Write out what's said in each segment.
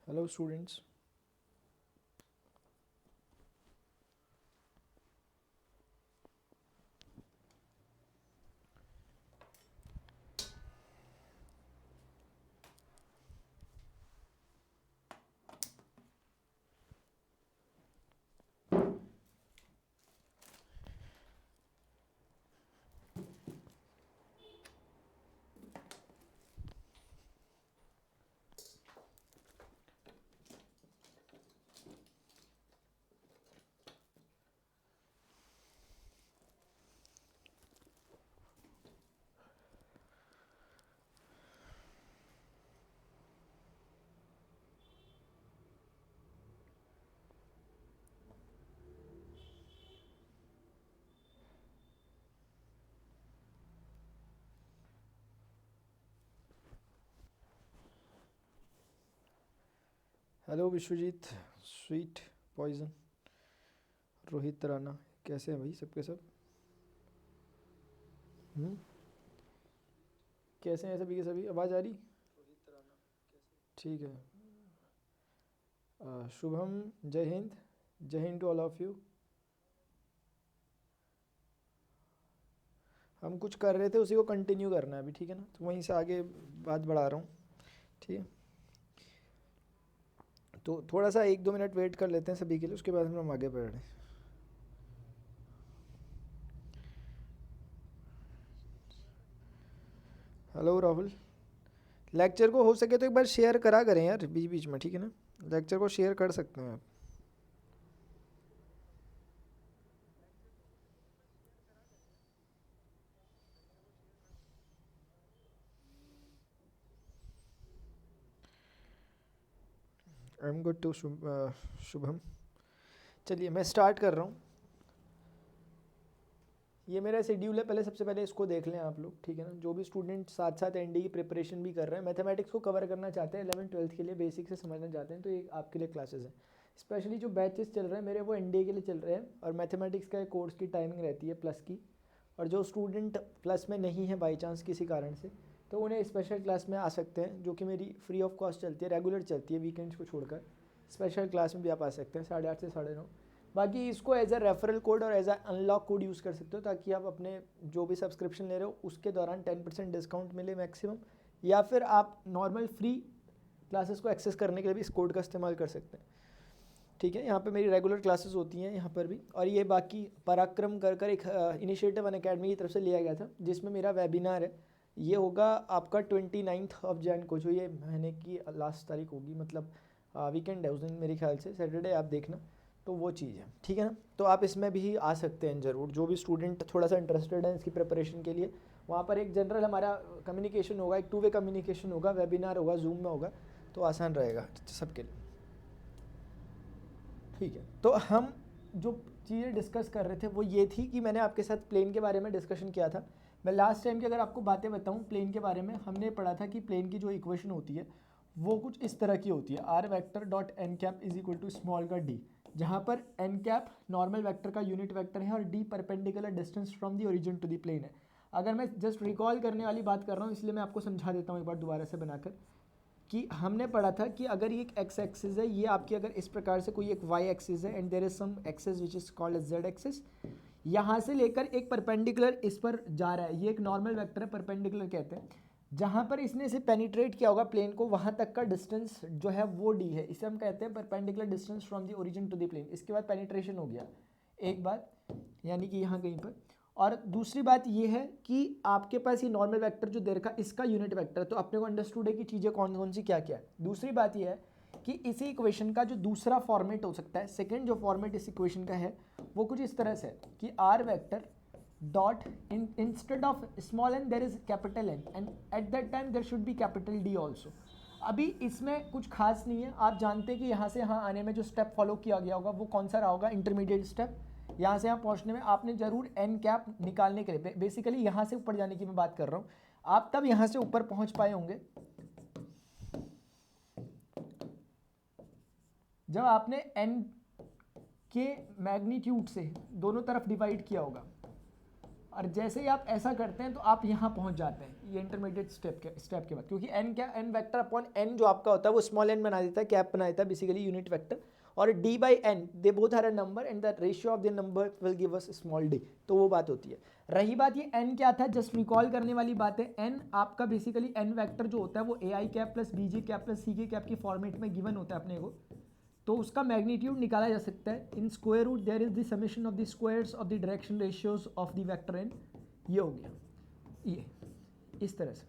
Hello students. Hello Vishwajeet, sweet poison, Rohit Rana, कैसे हैं भाई सबके सब? हम्म, कैसे हैं सभी के सभी? आवाज़ आ रही? ठीक है। शुभम, जय हिंद, जय Hind to all of you. हम कुछ कर रहे थे उसी को कंटिन्यू करना है अभी, ठीक है ना? तो वहीं से आगे बात बढ़ा रहा हूँ, ठीक है? तो थोड़ा सा 1-2 मिनट वेट कर लेते हैं सभी के लिए, उसके बाद हम आगे बढ़ रहे हैं। हेलो राहुल, लेक्चर को हो सके तो एक बार शेयर करा करें यार बीच बीच में, ठीक है ना? लेक्चर को शेयर कर सकते हैं आप। I am good to Shubham. चलिए मैं स्टार्ट कर रहा हूँ। ये मेरा शेड्यूल है, पहले सबसे पहले इसको देख लें आप लोग, ठीक है ना? जो भी स्टूडेंट साथ साथ एनडी की प्रिपरेशन भी कर रहे हैं, मैथमेटिक्स को कवर करना चाहते हैं 11th-12th के लिए, बेसिक से समझना चाहते हैं, तो ये आपके लिए क्लासेस हैं। स्पेशली जो बैचेस चल रहे हैं मेरे, वो एनडीए के लिए चल रहे हैं, और मैथमेटिक्स का कोर्स की टाइमिंग रहती है प्लस की। और जो स्टूडेंट प्लस में नहीं है बाई चांस किसी कारण से, तो उन्हें स्पेशल क्लास में आ सकते हैं, जो कि मेरी फ्री ऑफ कॉस्ट चलती है, रेगुलर चलती है, वीकेंड्स को छोड़कर। स्पेशल क्लास में भी आप आ सकते हैं 8:30 से 9:30। बाकी इसको एज अ रेफरल कोड और as a unlock code use कर सकते हो, ताकि आप अपने जो भी सब्सक्रिप्शन ले रहे हो उसके दौरान 10% डिस्काउंट मिले मैक्सिमम, या फिर आप नॉर्मल फ्री क्लासेस को एक्सेस करने के लिए भी इस कोड का इस्तेमाल कर सकते हैं, ठीक है? यहाँ पे मेरी रेगुलर क्लासेस होती हैं यहाँ पर भी। और ये बाकी पराक्रम कर कर एक इनिशिएटिव अन अकेडमी की तरफ से लिया गया था, जिसमें मेरा वेबिनार है। ये होगा आपका 29 को, जो ये महीने की लास्ट तारीख होगी, मतलब वीकेंड है उस दिन मेरे ख्याल से, सैटरडे आप देखना। तो वो चीज़ है, ठीक है ना? तो आप इसमें भी आ सकते हैं ज़रूर, जो भी स्टूडेंट थोड़ा सा इंटरेस्टेड है इसकी प्रिपरेशन के लिए। वहाँ पर एक जनरल हमारा कम्युनिकेशन होगा, एक 2 वे कम्युनिकेशन होगा, वेबिनार होगा, जूम में होगा, तो आसान रहेगा सबके लिए, ठीक है? तो हम जो चीज़ें डिस्कस कर रहे थे वो ये थी कि मैंने आपके साथ प्लेन के बारे में डिस्कशन किया था। मैं लास्ट टाइम की अगर आपको बातें बताऊं प्लेन के बारे में, हमने पढ़ा था कि प्लेन की जो इक्वेशन होती है वो कुछ इस तरह की होती है, r vector dot n cap is equal to small का डी, जहाँ पर एन कैप नॉर्मल वेक्टर का यूनिट वेक्टर है और d perpendicular distance from the origin to the plane है। अगर मैं जस्ट रिकॉल करने वाली बात कर रहा हूँ, इसलिए मैं आपको समझा देता हूँ एक बार दोबारा से बनाकर, कि हमने पढ़ा था कि अगर ये एक एक्स एक्सिस है, ये आपकी अगर इस प्रकार से कोई एक वाई एक्सिस है, and there is some axis which is called as z axis, यहाँ से लेकर एक परपेंडिकुलर इस पर जा रहा है, ये एक नॉर्मल वेक्टर है, परपेंडिकुलर कहते हैं। जहाँ पर इसने इसे पेनिट्रेट किया होगा प्लेन को, वहाँ तक का डिस्टेंस जो है वो डी है, इसे हम कहते हैं perpendicular distance from the origin to the plane. इसके बाद पेनिट्रेशन हो गया एक बात, यानी कि यहाँ कहीं पर। और दूसरी बात ये है कि आपके पास ये नॉर्मल वेक्टर जो दे रखा, इसका यूनिट वेक्टर है, तो अपने को अंडरस्टूड है कि चीज़ें कौन कौन सी क्या क्या है। दूसरी बात ये है कि इसी इक्वेशन का जो दूसरा फॉर्मेट हो सकता है, सेकंड जो फॉर्मेट इस इक्वेशन का है, वो कुछ इस तरह से है कि r vector dot instead of small n there is capital n, and at that time there should be capital D also. अभी इसमें कुछ खास नहीं है, आप जानते हैं कि यहाँ से यहाँ आने में जो स्टेप फॉलो किया गया होगा वो कौन सा रहा होगा, इंटरमीडिएट स्टेप। यहाँ से यहाँ पहुँचने में आपने जरूर एन कैप निकालने के लिए, बेसिकली यहाँ से ऊपर जाने की मैं बात कर रहा हूँ, आप तब यहाँ से ऊपर पहुँच पाए होंगे जब आपने एन के मैग्नीट्यूड से दोनों तरफ डिवाइड किया होगा, और जैसे ही आप ऐसा करते हैं तो आप यहाँ पहुँच जाते हैं ये इंटरमीडिएट स्टेप के बाद, क्योंकि एन क्या, एन वेक्टर अपॉन एन जो आपका होता है वो स्मॉल एन बना देता है, कैप बना देता है, बेसिकली यूनिट वेक्टर, और d by n they both are a number and the ratio of the number will give us small d, तो वो बात होती है। रही बात ये एन क्या था, जस्ट रिकॉल करने वाली बात है, एन आपका बेसिकली एन वेक्टर जो होता है वो A I cap plus B J cap plus C K cap की फॉर्मेट में गिवन होता है अपने को, तो उसका मैग्नीट्यूड निकाला जा सकता है in square root there is the summation of the squares of the direction ratios of the vector n, ये हो गया ये इस तरह से,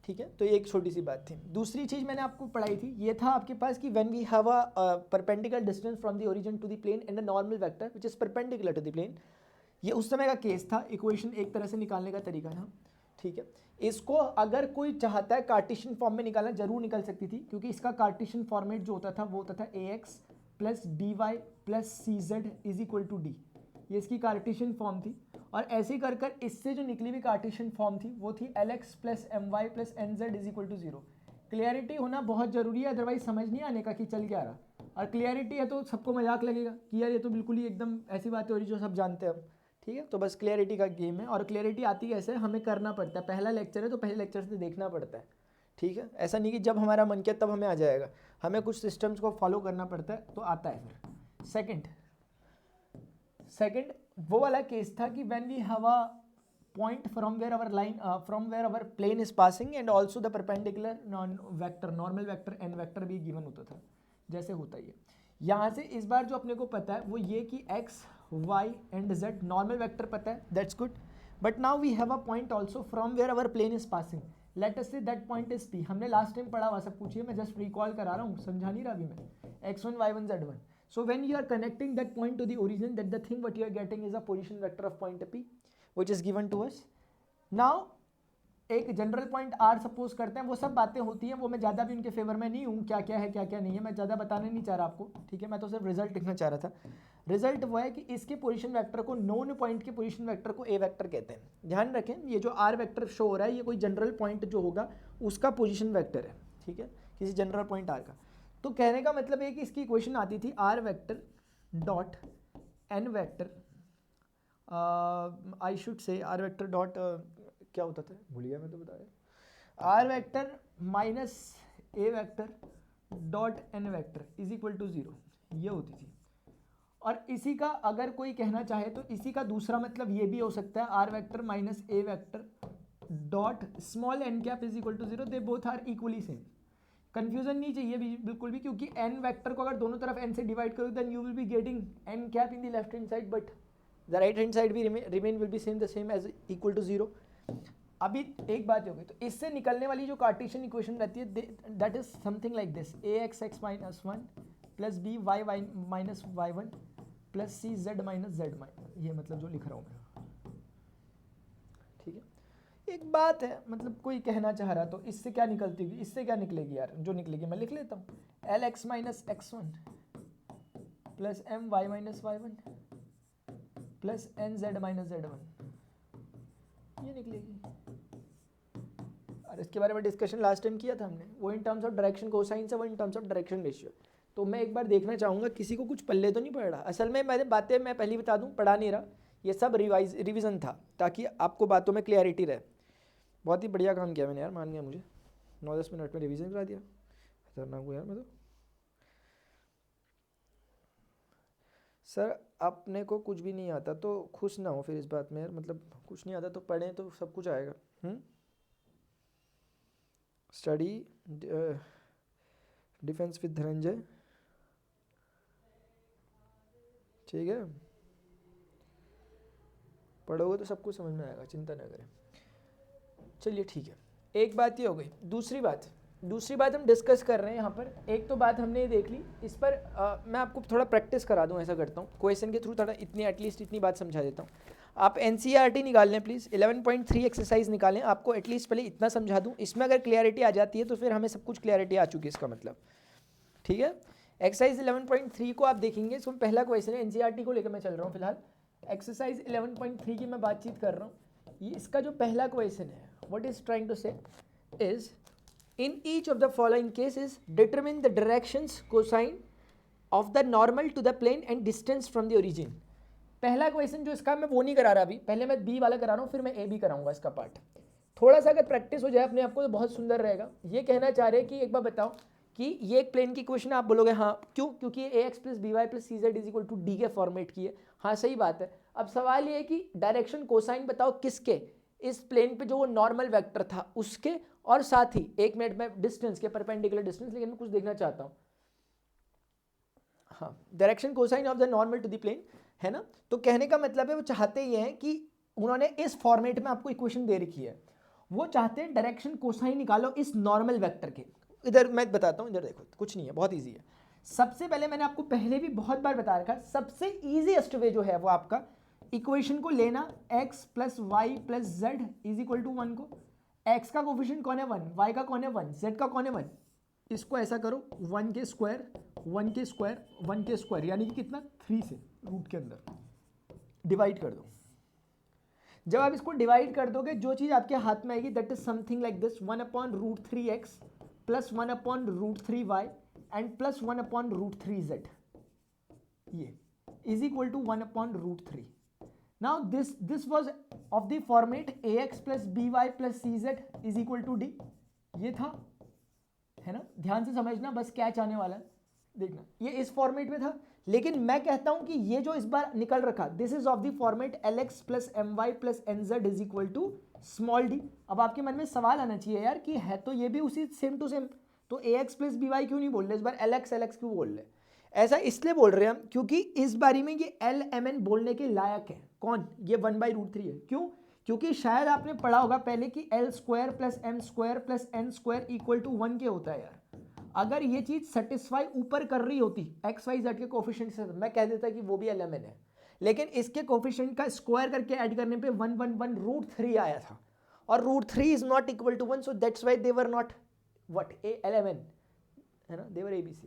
ठीक है। तो ये एक छोटी सी बात थी। दूसरी चीज़ मैंने आपको पढ़ाई थी, ये था आपके पास कि when we have a perpendicular distance from the origin to the plane and a normal vector which is perpendicular to the plane, ये उस समय का केस था, इक्वेशन एक तरह से निकालने का तरीका था, ठीक है। इसको अगर कोई चाहता है कार्टेशियन फॉर्म में निकालना, जरूर निकल सकती थी, क्योंकि इसका कार्टेशियन फॉर्मेट जो होता था वो होता था A X plus D Y plus C Z is equal to D, ये इसकी कार्टेशियन फॉर्म थी। और ऐसे ही कर कर इससे जो निकली हुई कार्टेशियन फॉर्म थी वो थी l x plus m y plus n z is equal to zero. Clarity होना बहुत जरूरी है, अदरवाइज समझ नहीं आने का कि चल क्या रहा, और क्लियरिटी है तो सबको मजाक लगेगा कि यार ये तो बिल्कुल ही एकदम ऐसी बातें हो रही जो सब जानते हैं हम, ठीक है। तो बस क्लियरिटी का गेम है, और क्लियरिटी आती कैसे, हमें करना पड़ता है, पहला लेक्चर है तो पहले लेक्चर से देखना पड़ता है, ठीक है। ऐसा नहीं कि जब हमारा मन किया तब हमें आ जाएगा, हमें कुछ सिस्टम्स को फॉलो करना पड़ता है तो आता है फिर। सेकंड वो वाला केस था कि when we have a point from where our plane is passing and also the perpendicular vector normal vector n vector भी गिवन होता था, जैसे होता ही है यहाँ से। इस बार जो अपने को पता है वो ये कि x y and z normal vector पता है, that's good, but now we have a point also from where our plane is passing, let us say that point is P. हमने लास्ट टाइम पढ़ा हुआ सब पूछिए, मैं जस्ट रिकॉल करा रहा हूँ, समझा नहीं रहा अभी मैं, x1 y1 z1। So when you are connecting that point to the origin, that the thing what you are getting is a position vector of point P, which is given to us. Now एक general point R suppose करते हैं, वो सब बातें होती हैं, वो मैं ज़्यादा भी उनके फेवर में नहीं हूँ, क्या क्या है क्या क्या नहीं है मैं ज़्यादा बताने नहीं चाह रहा आपको, ठीक है। मैं तो सिर्फ रिजल्ट लिखना चाह रहा था। रिजल्ट वो है कि इसके पोजीशन वेक्टर को, नोन पॉइंट के पोजीशन वेक्टर को ए वेक्टर कहते हैं। ध्यान रखें ये जो आर वेक्टर शो हो रहा है ये कोई जनरल पॉइंट जो होगा उसका पोजीशन वेक्टर है, ठीक है, किसी जनरल पॉइंट आर का। तो कहने का मतलब है कि इसकी इक्वेशन आती थी r vector dot n vector, I should say r vector dot क्या होता था भूल गया मैं तो बताया, r vector minus a vector dot n vector is equal to zero, ये होती थी। और इसी का अगर कोई कहना चाहे तो इसी का दूसरा मतलब ये भी हो सकता है, r vector minus a vector dot small n cap is equal to zero, they both are equally same. Confusion नहीं चाहिए बिल्कुल भी, क्योंकि एन वेक्टर को अगर दोनों तरफ एन से डिवाइड करो then you will be getting N cap in the left hand side, but the right hand side भी remain will be same the same as equal to zero. अभी एक बात हो गई, तो इससे निकलने वाली जो कार्टेशियन इक्वेशन रहती है that is something like this, a x x minus one plus B y y minus y one plus C z minus जेड माइनस, ये मतलब जो लिख रहा हूँ मैं, ठीक है। एक बात है, मतलब कोई कहना चाह रहा तो इससे क्या निकलती होगी, इससे क्या निकलेगी यार, जो निकलेगी मैं लिख लेता हूँ, l x minus x one plus m y minus y one plus n z minus z one, ये निकलेगी। और इसके बारे में डिस्कशन लास्ट टाइम किया था हमने, वो in terms of direction cosine से, वो in terms of direction ratio. तो मैं एक बार देखना चाहूँगा किसी को कुछ पल्ले तो नहीं पड़ रहा। असल में मैंने बातें मैं पहले बता दूँ, पढ़ा नहीं रहा, ये सब रिविज़न था ताकि आपको बातों में क्लैरिटी रहे। बहुत ही बढ़िया काम किया मैंने यार, मान गया मुझे, 9-10 मिनट में रिवीजन करा दिया, खतरनाक हूँ यार मैं तो। सर अपने को कुछ भी नहीं आता तो खुश ना हो फिर इस बात में यार, मतलब कुछ नहीं आता तो पढ़ें तो सब कुछ आएगा। स्टडी डिफेंस विद धनंजय, ठीक है, पढ़ोगे तो सब कुछ समझ में आएगा, चिंता ना करें। चलिए ठीक है, एक बात ये हो गई। दूसरी बात हम डिस्कस कर रहे हैं यहाँ पर, एक तो बात हमने ये देख ली, इस पर मैं आपको थोड़ा प्रैक्टिस करा दूँ, ऐसा करता हूँ क्वेश्चन के थ्रू, थोड़ा एटलीस्ट इतनी बात समझा देता हूँ। आप NCERT निकाल लें प्लीज़, 11.3 एक्सरसाइज निकालें, आपको एटलीस्ट पहले इतना समझा दूँ, इसमें अगर क्लियरिटी आ जाती है तो फिर हमें सब कुछ क्लियरिटी आ चुकी है इसका मतलब, ठीक है। एक्सरसाइज 11.3 को आप देखेंगे, इसमें पहला क्वेश्चन है, एनसीईआरटी को लेकर मैं चल रहा हूँ फिलहाल, एक्सरसाइज 11.3 की मैं बातचीत कर रहा हूँ। ये इसका जो पहला क्वेश्चन है, what is trying to say is in each of the following cases determine the directions cosine of the normal to the plane and distance from the origin. पहला क्वेश्चन जो इसका मैं वो नहीं करा रहा अभी, पहले मैं बी वाला करा रहा हूँ, फिर मैं ए बी कराऊंगा इसका पार्ट। थोड़ा सा अगर प्रैक्टिस हो जाए अपने आप को तो बहुत सुंदर रहेगा। ये कहना चाह रहे हैं कि एक बार बताओ कि ये एक प्लेन की इक्वेशन आप बोलोगे हाँ क्यों, क्योंकि ये ax plus B Y plus C Z is equal to d के फॉर्मेट की है। हाँ सही बात है। अब सवाल ये है कि डायरेक्शन कोसाइन बताओ किसके, इस प्लेन पे जो वो नॉर्मल वेक्टर था उसके, और साथ ही 1 मिनट में डिस्टेंस के, परपेंडिकुलर डिस्टेंस, लेकिन मैं कुछ देखना चाहता हूँ। हाँ, direction cosine of the normal to the plane है ना। तो कहने का मतलब है वो चाहते ये हैं कि उन्होंने इस फॉर्मेट में आपको इक्वेशन दे रखी है, वो चाहते हैं डायरेक्शन कोसाइन निकालो इस नॉर्मल वेक्टर के। इधर मैं बताता हूँ, इधर देखो कुछ नहीं है, बहुत ईजी है। सबसे पहले मैंने आपको पहले भी बहुत बार बता रखा, सबसे ईजीएस्ट वे जो है वो आपका इक्वेशन को लेना x plus y plus z is equal to 1 को, x का कोफिशिएंट कौन है 1, y का कौन है 1, z का कौन है 1, इसको ऐसा करो 1 के स्क्वायर 1 के स्क्वायर 1 के स्क्वायर, यानी कि कितना 3 से रूट के अंदर डिवाइड कर दो। जब आप इसको डिवाइड कर दोगे जो चीज आपके हाथ में आएगी that is something like this 1 upon root 3x plus 1 upon root 3y and plus 1 upon root 3z, ये is equal to 1 upon root 3। Now this was of the format ax plus by plus cz is equal to d, ये था, है ना। ध्यान से समझना, बस क्या चाहने वाला है देखना, ये इस फॉर्मेट में था। लेकिन मैं कहता हूं कि ये जो इस बार निकल रखा this is of the format lx plus my plus nz is equal to small d। अब आपके मन में सवाल आना चाहिए यार कि है तो ये भी उसी सेम टू सेम, तो ax प्लस by क्यों नहीं बोल रहे इस बार, lx क्यों बोल रहे। ऐसा इसलिए बोल रहे हैं हम क्योंकि इस बारी में ये lmn बोलने के लायक है। कौन, ये 1/√3 है। क्यों, क्योंकि शायद आपने पढ़ा होगा पहले कि l square plus m square plus n square equal to 1 के होता है यार। अगर ये चीज सेटिस्फाई ऊपर कर रही होती एक्स वाई जेड के कोफिशिएंट से, मैं कह देता कि वो भी lmn है, लेकिन इसके कोफिशिएंट का स्क्वायर करके ऐड करने पे 1/√3 आया था, और √3 is not equal to 1, so that's why they were not what lmn, है ना, दे वर abc।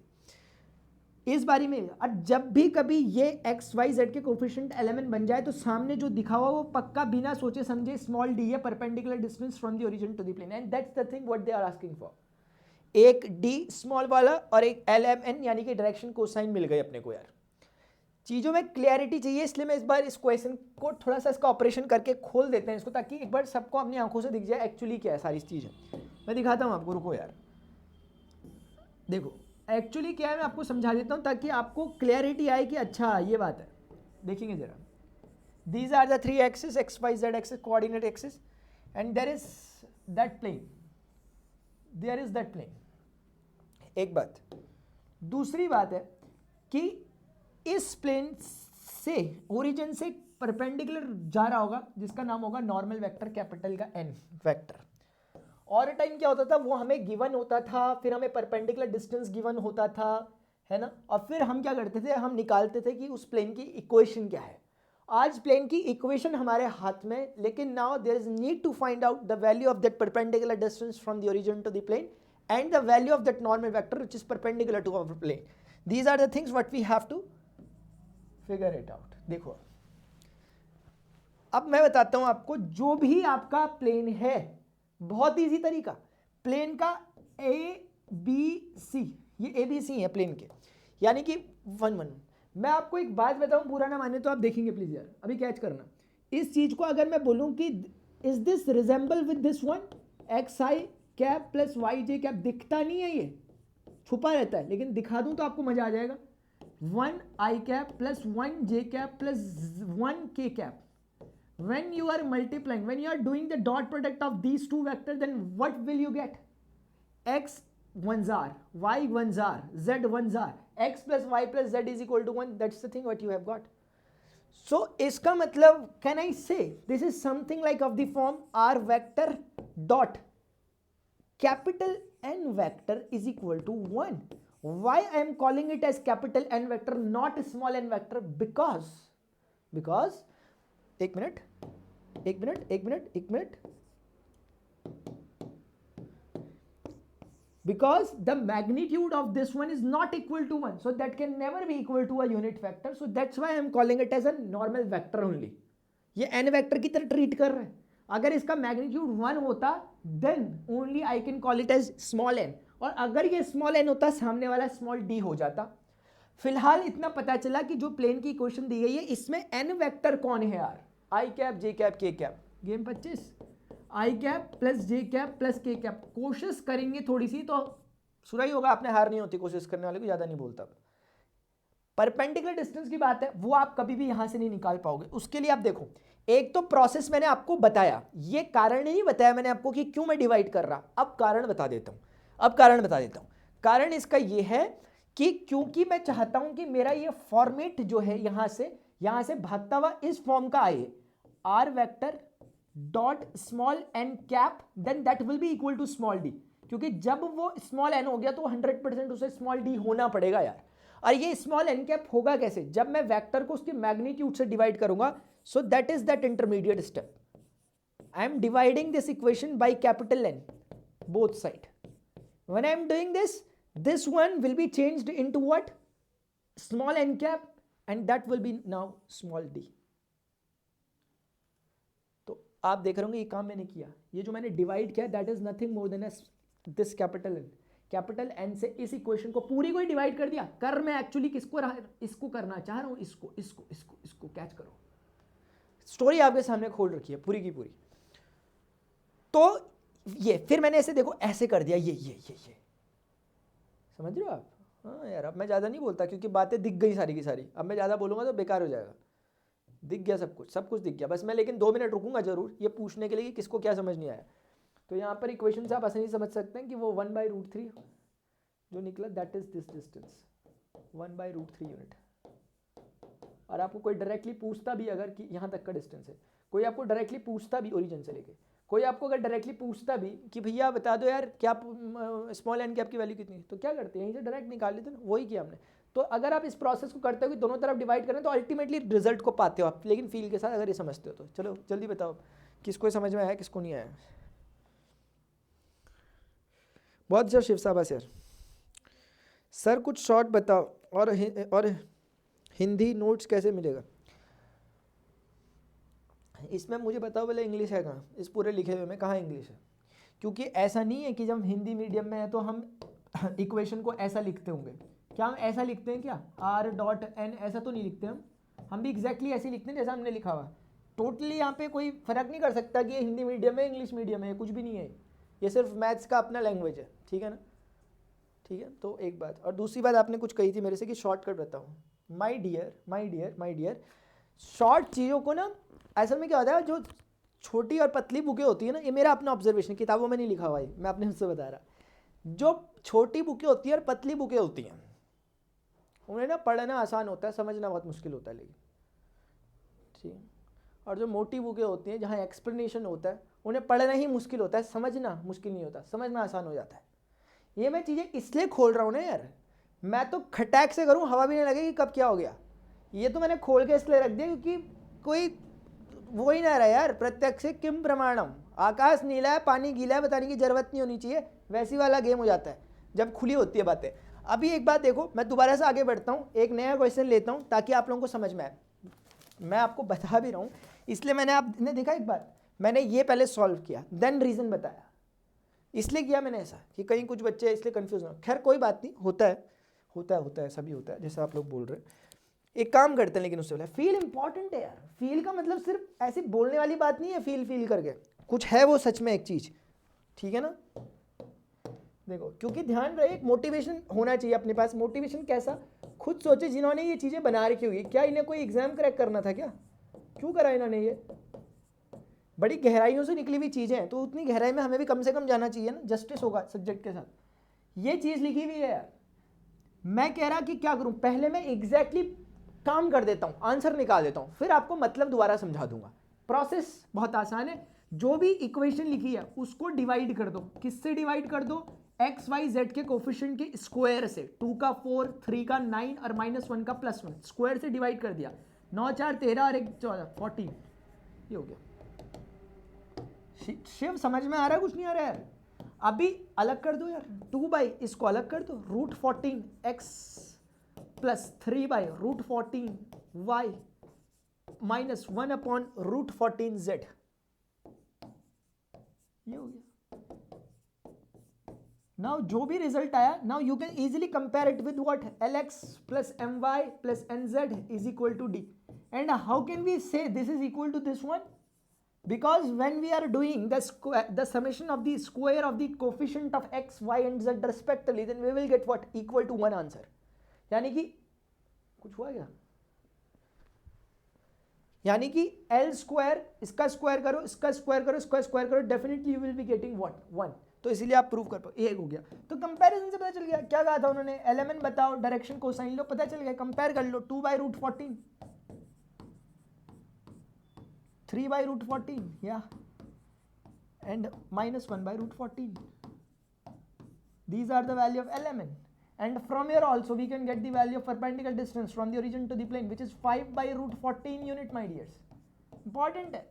इस बारी में अब जब भी कभी ये एक्स वाई जेड के कोफिशिएंट lmn बन जाए तो सामने जो दिखा हुआ वो पक्का बिना सोचे समझे स्मॉल d है, perpendicular distance from the origin to the plane, and that's the thing what they are asking for. एक d स्मॉल वाला और एक lmn यानी कि डायरेक्शन कोसाइन मिल गए अपने को यार। चीजों में क्लैरिटी चाहिए, इसलिए मैं इस बार इस क्वेश्चन को थोड़ा सा इसका ऑपरेशन करके खोल देते हैं इसको, ताकि एक बार सबको अपनी आंखों से दिख जाए एक्चुअली क्या है सारी चीजें। मैं दिखाता हूं आपको, रुको यार, देखो एक्चुअली क्या है मैं आपको समझा देता हूं ताकि आपको क्लैरिटी आए कि अच्छा ये बात है। देखेंगे जरा, these are the 3 axis x y z axis, coordinate axis, and there is that plane, there is that plane. एक बात, दूसरी बात है कि इस प्लेन से ओरिजिन से परपेंडिकुलर जा रहा होगा जिसका नाम होगा नॉर्मल वेक्टर, कैपिटल का n वेक्टर। और टाइम क्या होता था, वो हमें गिवन होता था, फिर हमें परपेंडिकुलर डिस्टेंस गिवन होता था, है ना, और फिर हम क्या करते थे, हम निकालते थे कि उस प्लेन की इक्वेशन क्या है। आज प्लेन की इक्वेशन हमारे हाथ में, लेकिन now there is need to find out the value of that perpendicular distance from the origin to the plane and the value of that normal vector which is perpendicular to our plane. These are the things what we have to figure it out. देखो अब मैं बताता हूं आपको, जो भी आपका plane है, बहुत इजी तरीका, प्लेन का ABC, ये ABC है प्लेन के, यानी कि 1 1। मैं आपको एक बात बताऊं, बुरा ना माने तो आप देखेंगे प्लीज यार, अभी कैच करना इस चीज को। अगर मैं बोलूं कि is this resemble with this one, x I cap plus Y J cap, दिखता नहीं है, ये छुपा रहता है, लेकिन दिखा दूं तो आपको मजा आ जाएगा। 1 आई कैप प्लस 1 जे कैप प्लस 1 के cap, when you are multiplying, when you are doing the dot product of these two vectors, then what will you get? X ones are, y ones are, z ones are, x plus y plus z is equal to 1. That's the thing what you have got. So इसका मतलब, can I say this is something like of the form r vector dot capital N vector is equal to 1. Why I am calling it as capital N vector, not small n vector? Because एक minute, because the magnitude of this one is not equal to 1, so that can never be equal to a unit vector, so that's why I am calling it as a normal vector only. ये n vector की तरह treat कर रहे हैं. अगर इसका magnitude 1 होता then only I can call it as small n, और अगर ये स्मॉल n होता सामने वाला स्मॉल d हो जाता. फिलहाल इतना पता चला कि जो प्लेन की इक्वेशन दी गई है इसमें n वेक्टर कौन है यार, आई कैप जे कैप के कैप. गेम 25 आई cap plus j cap plus के कैप. कोशिश करेंगे थोड़ी सी तो सुना ही होगा आपने, हार नहीं होती कोशिश करने वाले को, ज़्यादा नहीं बोलता. परपेंडिकुलर डिस्टेंस की बात है वो आप कभी भी यहां से नहीं निकाल पाओगे. उसके लिए आप देखो, एक तो प्रोसेस मैंने आपको बताया, ये कारण नहीं बताया मैंने आपको कि क्यों मैं डिवाइड कर रहा. अब कारण बता देता हूं. कारण इसका ये है कि क्योंकि मैं चाहता हूं कि मेरा ये फॉर्मेट जो है यहां से भागता हुआ इस फॉर्म का आए, r vector dot small n cap, then that will be equal to small d. क्योंकि जब वो स्मॉल एन हो गया तो 100% उसे स्मॉल डी होना पड़ेगा यार. और ये स्मॉल एन कैप होगा कैसे, जब मैं वेक्टर को उसके मैग्नीट्यूड से डिवाइड करूंगा. So that is that intermediate step. I am dividing this equation by capital n both side. When I am doing this one will be changed into what, small n cap, and that will be now small d. तो आप देख रहे होंगे ये काम मैंने किया, ये जो मैंने डिवाइड किया that is nothing more than this capital n से इस इक्वेशन को पूरी को ही डिवाइड कर दिया. कर मैं एक्चुअली इसको करना चाह रहा हूं, इसको कैच करो. स्टोरी आपके सामने खोल रखी है पूरी की पूरी. तो ये फिर मैंने ऐसे देखो ऐसे कर दिया, ये समझ रहे हो आप. हाँ यार, अब मैं ज़्यादा नहीं बोलता क्योंकि बातें दिख गई सारी की सारी. अब मैं ज़्यादा बोलूँगा तो बेकार हो जाएगा. दिख गया सब कुछ दिख गया. बस मैं लेकिन 2 मिनट रुकूंगा जरूर ये पूछने के लिए कि किसको क्या समझ नहीं आया. तो यहाँ पर इक्वेशन से आप आसानी समझ सकते हैं कि वो 1/√3 जो निकला that is this distance 1/√3 unit. और आपको कोई डायरेक्टली पूछता भी अगर कि यहाँ तक का डिस्टेंस है, कोई आपको डायरेक्टली पूछता भी ओरिजिन से लेके, कोई आपको अगर डायरेक्टली पूछता भी कि भैया बता दो यार क्या स्मॉल एन कैप की वैल्यू कितनी है, तो क्या करते हैं यहीं से डायरेक्ट निकाल लेते हैं. वही किया हमने. तो अगर आप इस प्रोसेस को करते हो कि दोनों तरफ डिवाइड करें तो अल्टीमेटली रिजल्ट को पाते हो आप, लेकिन फील के साथ अगर ये समझते हो तो. चलो जल्दी बताओ किसको समझ में आया किसको नहीं आया. बहुत अच्छा शिव शाबाश यार. सर कुछ शॉर्ट बताओ और हिंदी नोट्स कैसे मिलेगा. इसमें मुझे बताओ पहले इंग्लिश है कहाँ, इस पूरे लिखे हुए में कहाँ इंग्लिश है. क्योंकि ऐसा नहीं है कि जब हिंदी मीडियम में है तो हम इक्वेशन को ऐसा लिखते होंगे. क्या हम ऐसा लिखते हैं क्या, r.n ऐसा तो नहीं लिखते हम भी एग्जैक्टली ऐसे लिखते हैं जैसा हमने लिखा हुआ. टोटली यहाँ पे कोई फ़र्क नहीं कर सकता कि ये हिंदी मीडियम है इंग्लिश मीडियम है, कुछ भी नहीं है. ये सिर्फ मैथ्स का अपना लैंग्वेज है. ठीक है ना, ठीक है. तो एक बात. और दूसरी बात आपने कुछ कही थी मेरे से कि शॉर्टकट बताऊँ. माई डियर शॉर्ट चीज़ों को ना असल में क्या होता है, जो छोटी और पतली बुकें होती है ना, ये मेरा अपना ऑब्जर्वेशन, किताबों में नहीं लिखा हुआ है, मैं अपने से बता रहा. जो छोटी बुकें होती है और पतली बुकें होती हैं उन्हें ना पढ़ना आसान होता है, समझना बहुत मुश्किल होता है. लेकिन ठीक है. और जो मोटी बुकें होती हैं जहाँ एक्सप्लेनेशन होता है उन्हें पढ़ना ही मुश्किल होता है, समझना मुश्किल नहीं होता, समझना आसान हो जाता है. ये मैं चीज़ें इसलिए खोल रहा हूँ ना यार, मैं तो खटैक से करूँ हवा भी नहीं लगेगी कब क्या हो गया. ये तो मैंने खोल के इसलिए रख दिया क्योंकि कोई वो ही ना रहा यार. प्रत्यक्ष किम प्रमाणम, आकाश नीला है पानी गीला है बताने की जरूरत नहीं होनी चाहिए, वैसी वाला गेम हो जाता है जब खुली होती है बातें. अभी एक बात देखो, मैं दोबारा से आगे बढ़ता हूँ, एक नया क्वेश्चन लेता हूँ ताकि आप लोगों को समझ में आए. मैं आपको बता भी रहा हूँ इसलिए मैंने आपने देखा एक बार मैंने ये पहले सॉल्व किया देन रीज़न बताया. इसलिए किया मैंने ऐसा कि कहीं कुछ बच्चे इसलिए कंफ्यूज ना. खैर कोई बात नहीं, होता है सभी होता है जैसा आप लोग बोल रहे हैं. एक काम करते हैं लेकिन उससे पहले फील इंपॉर्टेंट है यार. फील का मतलब सिर्फ ऐसी बोलने वाली बात नहीं है, फील करके कुछ है वो सच में एक चीज़. ठीक है ना. देखो क्योंकि ध्यान रहे एक मोटिवेशन होना चाहिए अपने पास. मोटिवेशन कैसा, खुद सोचे जिन्होंने ये चीज़ें बना रखी होगी, क्या इन्हें कोई एग्जाम क्रैक करना था क्या, क्यों करा इन्होंने. ये बड़ी गहराइयों से निकली हुई चीज़ें हैं तो उतनी गहराई में हमें भी कम से कम जाना चाहिए ना, जस्टिस होगा सब्जेक्ट के साथ. ये चीज़ लिखी हुई है यार. मैं कह रहा कि क्या करूं, पहले मैं एग्जैक्टली काम कर देता हूं, आंसर निकाल देता हूं, फिर आपको मतलब दोबारा समझा दूंगा. प्रोसेस बहुत आसान है. जो भी इक्वेशन लिखी है उसको डिवाइड कर दो. किससे डिवाइड कर दो, एक्स वाई जेड के कोफिशिएंट के स्क्वायर से. 2 का 4, 3 का 9 और -1 का +1 स्क्वायर से डिवाइड कर दिया. 9 4 13 और 1 14 14. ये हो गया. शिव समझ में आ रहा है कुछ नहीं आ रहा है. अभी अलग कर दो यार, 2 इसको अलग कर दो, √14 x plus 3/√14 y minus 1/√14 z, ये हो गया। नाउ जो भी रिजल्ट आया, now you can easily compare it with what, lx plus my plus nz is equal to d, and how can we say this is equal to this one, because when we are doing the summation of the square of the coefficient of x, y and z respectively, then we will get what, equal to one answer. यानी कि कुछ हुआ क्या, यानी कि L square, इसका square करो, इसका स्क्वायर करो, इसका स्क्वायर करो, definitely you will be getting what, 1। तो इसीलिए आप प्रूव कर पाओ, एक हो गया। तो कंपैरिजन से पता चल गया, क्या कहा था उन्होंने, एलिमेंट बताओ, डायरेक्शन कोसाइन लो, पता चल गया, कंपेयर कर लो, 2/√14 3/√14 yeah, and minus 1/√14, these are the value of element, and from here also we can get the value of perpendicular distance from the origin to the plane, which is 5/√14 unit, my dears। important है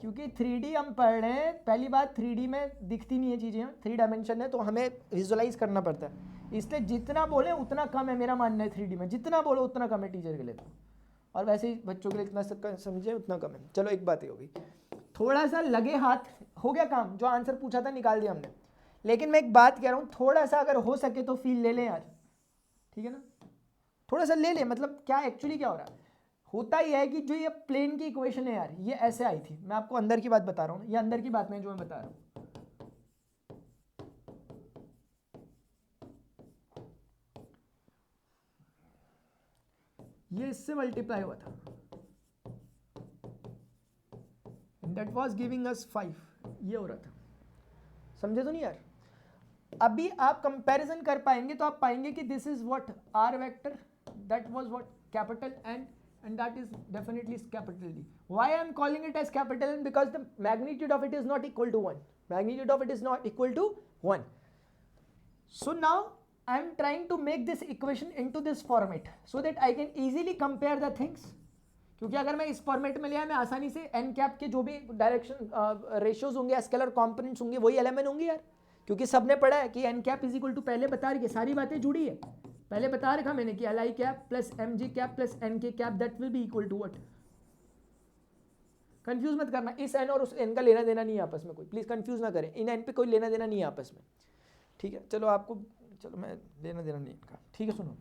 क्योंकि 3D हम पढ़ रहे हैं, पहली बात 3D में दिखती नहीं है चीज़ें, 3 डायमेंशन है तो हमें विजुअलाइज करना पड़ता है, इसलिए जितना बोले उतना कम है, मेरा मानना है 3D में जितना बोलो उतना कम है टीचर के लिए, और वैसे ही बच्चों के लिए इतना समझे उतना कम है। चलो एक बात ये हो गई, थोड़ा सा लगे हाथ हो गया काम, जो आंसर पूछा था निकाल दिया हमने, लेकिन मैं एक बात कह रहा हूँ, थोड़ा सा अगर हो सके तो फील ले लें यार, ठीक है ना, थोड़ा सा ले लें। मतलब क्या एक्चुअली क्या हो रहा है, होता ही है कि जो ये प्लेन की इक्वेशन है यार, ये ऐसे आई थी, मैं आपको अंदर की बात बता रहा हूँ, ये अंदर की बात नहीं जो मैं बता रहा हूँ, ये इससे मल्टीप्लाई हुआ था, दैट वाज गिविंग अस 5, ये हो रहा था, समझे तो नहीं यार। अभी आप कंपैरिजन कर पाएंगे तो आप पाएंगे कि this is what, r vector, that was what capital n, and that is definitely capital D. Why I am calling it as capital N? Because the magnitude of it is not equal to 1. Magnitude of it is not equal to 1. So now I am trying to make this equation into this format so that I can easily compare the things. क्योंकि अगर मैं इस format में लिया, मैं आसानी से N cap के जो भी डायरेक्शन रेशियोज होंगे, स्केलर कॉम्पोनेंट्स होंगे, वही एलिमेंट होंगे यार, क्योंकि सबने पढ़ा है कि n cap is equal to, पहले बता रही है, सारी बातें जुड़ी है, पहले बता रखा मैंने कि L I cap plus M J cap plus N K cap that will be equal to what. Confuse मत करना, इस एन और उस एन का लेना देना नहीं है आपस में, कोई प्लीज कंफ्यूज ना करें, इन एन पे कोई लेना देना नहीं है आपस में, ठीक है। चलो आपको, चलो मैं लेना देना नहीं इनका, ठीक है। सुनो,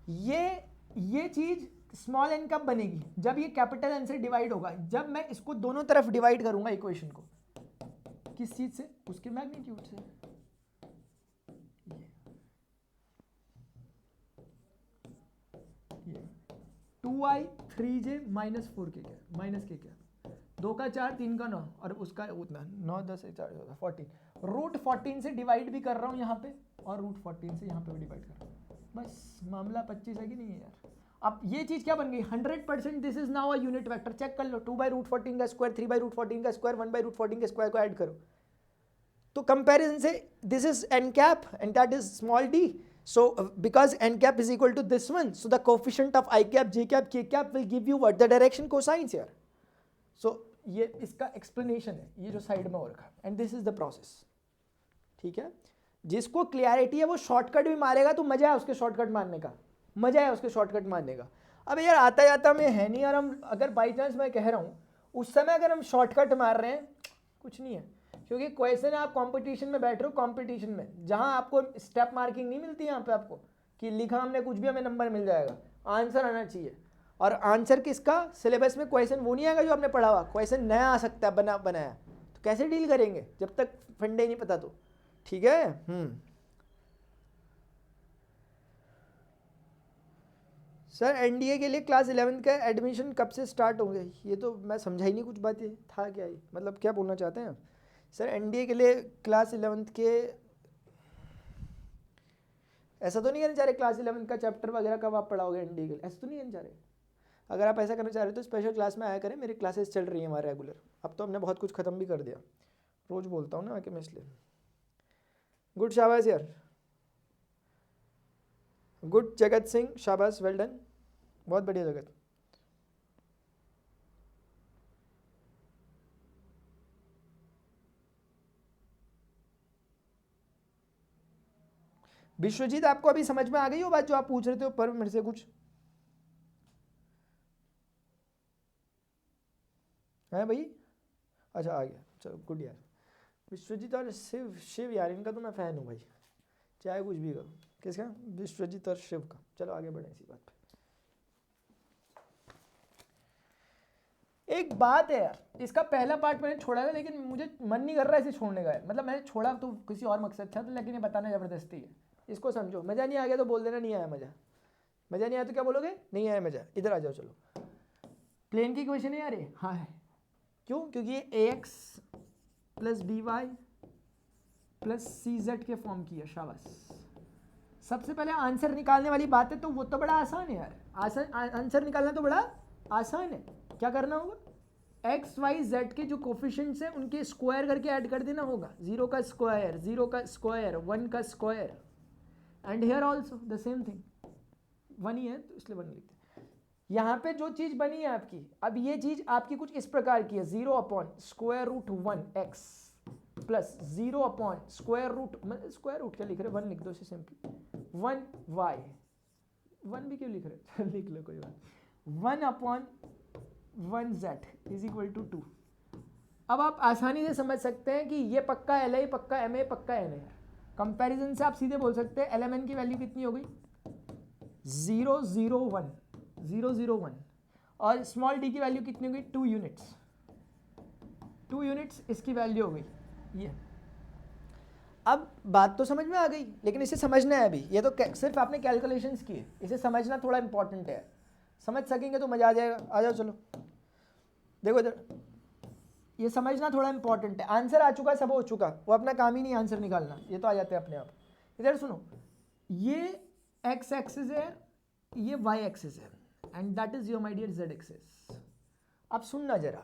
ये चीज स्मॉल एन कब बनेगी, जब ये कैपिटल एन से डिवाइड होगा, जब मैं इसको दोनों तरफ डिवाइड करूंगा इक्वेशन को, किस चीज से, उसके मैग्नीट्यूड से। ये 2i 3j माइनस 4k क्या, माइनस के क्या, 2 का 4 3 का 9 और उसका उतना 9 10 4 14, √14 से डिवाइड भी कर रहा हूँ यहाँ पे, और √14 से यहाँ पे भी डिवाइड कर रहा हूँ, बस मामला 25 है कि नहीं है यार। अब ये चीज क्या बन गई, 100%, this is now a unit vector. Check कर लो, 2/√14 का स्क्वायर, 3/√14 का स्क्वायर, 1/√14 के स्क्वायर को ऐड करो, तो कंपैरिजन से this is an cap and that is small D, so because n cap is equal to this one, so the coefficient of I cap, J cap, K cap will give you what, the direction cosines here. So ये इसका explanation है, ये जो side में हो रखा है, and this is the process, ठीक है। जिसको क्लियरिटी है वो शॉर्टकट भी मारेगा, तो मजा है उसके शॉर्टकट मारने का, मजा है उसके शॉर्टकट मारने का। अब यार आता जाता में है नहीं, और हम अगर बाई चांस मैं कह रहा हूँ उस समय अगर हम शॉर्टकट मार रहे हैं, कुछ नहीं है, क्योंकि क्वेश्चन आप कंपटीशन में बैठ रहे हो, कंपटीशन में जहां आपको स्टेप मार्किंग नहीं मिलती, यहाँ पे आपको कि लिखा हमने कुछ भी हमें नंबर मिल जाएगा, आंसर आना चाहिए। और आंसर किसका, सिलेबस में क्वेश्चन वो नहीं आएगा जो आपने पढ़ा हुआ, क्वेश्चन नया आ सकता है, बनाया, तो कैसे डील करेंगे जब तक फंडे नहीं पता, तो ठीक है। सर एनडीए के लिए क्लास 11 का एडमिशन कब से स्टार्ट होंगे, ये तो मैं समझा ही नहीं कुछ बातें, था क्या ये, मतलब क्या बोलना चाहते हैं आप। सर एनडीए के लिए क्लास 11 के, ऐसा तो नहीं कहना चाह रहे क्लास 11 का चैप्टर वगैरह कब आप पढ़ाओगे एनडीए के लिए, ऐसा तो नहीं कहना चाह रहे। अगर आप ऐसा करना चाह रहे हो तो स्पेशल क्लास में आया करें, मेरी क्लासेस चल रही हैं हमारे रेगुलर, अब तो हमने बहुत कुछ ख़त्म भी कर दिया, रोज़ बोलता हूँ ना आके मैं, इसलिए। गुड, शाबाश यार, गुड जगत सिंह, शाबाश, वेल डन, बहुत बढ़िया जगत। विश्वजीत आपको अभी समझ में आ गई हो बात जो आप पूछ रहे थे ऊपर मेरे से कुछ है भाई? अच्छा आ गया, चलो गुड यार। विश्वजीत और शिव, शिव यार इनका तो मैं फ़ैन हूँ भाई, चाहे कुछ भी करो। किसका? विश्वजीत और शिव का। चलो आगे बढ़े इसी बात पे। एक बात है यार, इसका पहला पार्ट मैंने छोड़ा था लेकिन मुझे मन नहीं कर रहा है इसे छोड़ने का यार। मतलब मैंने छोड़ा तो किसी और मकसद था, तो लेकिन ये बताना ज़बरदस्ती है। इसको समझो, मज़ा नहीं आ गया तो बोल देना नहीं आया मज़ा। मज़ा नहीं आया तो क्या बोलोगे? नहीं आया मज़ा। इधर आ जाओ चलो। प्लेन की इक्वेशन है यार ये, हाँ है। क्यों? क्योंकि ये ax plus B Y plus सी जेड के फॉर्म की है। शाबाश। सबसे पहले आंसर निकालने वाली बात है, तो वो तो बड़ा आसान है यार। आंसर निकालना तो बड़ा आसान है। क्या करना होगा? एक्स वाई जेड के जो कोफिशिएंट्स हैं उनके स्क्वायर करके ऐड कर देना होगा। 0 का स्क्वायर, 0 का स्क्वायर, 1 का square, and here also the same thing. 1 ही है तो इसलिए 1 लिखते हैं। यहाँ पे जो चीज़ बनी है आपकी, अब ये चीज़ आपकी कुछ इस प्रकार की है, 0 upon square root 1 x plus 0 upon square root क्या लिख रहे? 1 लिख दो इसे सिंपली, 1 वाई। 1 भी क्यों लिख रहे? लिख लो कोई बात। 1 upon 1 z is equal to 2। अब आप आसानी से समझ सकते हैं कि ये पक्का एल आई, पक्का एम ए, पक्का एन ए। कंपैरिजन से आप सीधे बोल सकते हैं एल एम एन की वैल्यू कितनी हो गई? 0 0 1 0 0 1, और स्मॉल डी की वैल्यू कितनी हो गई? 2 यूनिट्स। 2 यूनिट्स इसकी वैल्यू हो गई ये। अब बात तो समझ में आ गई, लेकिन इसे समझना है अभी। ये तो सिर्फ आपने कैलकुलेशंस किए, इसे समझना थोड़ा इंपॉर्टेंट है। समझ सकेंगे तो मजा आ जाएगा। आ जाओ चलो, देखो इधर, ये समझना थोड़ा इंपॉर्टेंट है। आंसर आ चुका, सब हो चुका, वो अपना काम ही नहीं आंसर निकालना, ये तो आ जाते हैं अपने आप। इधर सुनो, ये एक्स एक्सिस है, ये वाई एक्सिस है, and that is your my dear z axis. अब सुनना जरा,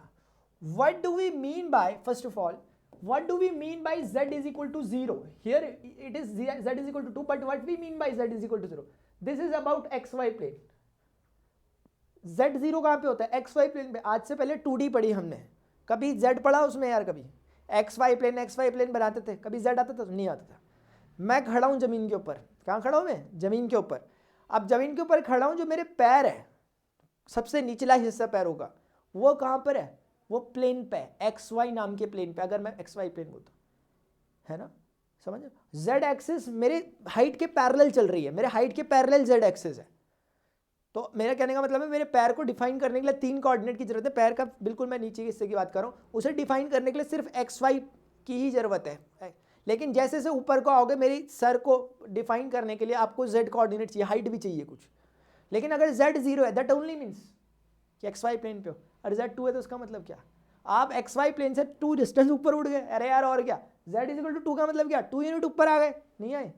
what do we mean by, first of all what do we mean by z is equal to 0? Here it is z is equal to 2, but what we mean by z is equal to 0? This is about xy plane. z 0 कहाँ पे होता है? xy plane पे। आज से पहले 2D पढ़ी हमने, कभी z पढ़ा उसमें यार? कभी xy प्लेन बनाते थे, कभी z आता था? नहीं आता था। मैं खड़ा हूँ ज़मीन के ऊपर। कहाँ खड़ा हूँ मैं? ज़मीन के ऊपर। अब ज़मीन के ऊपर खड़ा हूँ, जो मेरे पैर है, सबसे निचला हिस्सा पैरों का, वो कहाँ पर है? वो प्लेन पे, एक्स वाई नाम के प्लेन पे। अगर मैं एक्स वाई प्लेन बोलता है ना, समझ? जेड एक्सिस मेरे हाइट के पैरेलल चल रही है, मेरे हाइट के पैरेलल जेड एक्सिस है। तो मेरा कहने का मतलब है, मेरे पैर को डिफाइन करने के लिए 3 कोऑर्डिनेट की जरूरत है। पैर का बिल्कुल मैं नीचे के हिस्से की बात कर रहा हूँ, उसे डिफाइन करने के लिए सिर्फ एक्स वाई की ही जरूरत है। लेकिन जैसे जैसे ऊपर को आओगे, मेरी सर को डिफाइन करने के लिए आपको जेड कोऑर्डिनेट चाहिए, हाइट भी चाहिए कुछ। लेकिन अगर जेड 0 है, दैट ओनली मीन्स कि एक्स वाई प्लेन पे हो, और जेड 2 है तो उसका मतलब क्या? आप एक्स वाई प्लेन से 2 डिस्टेंस ऊपर उठ गए। अरे यार और क्या, z इज इक्वल टू 2 का मतलब क्या? 2 यूनिट ऊपर आ गए। नहीं आए?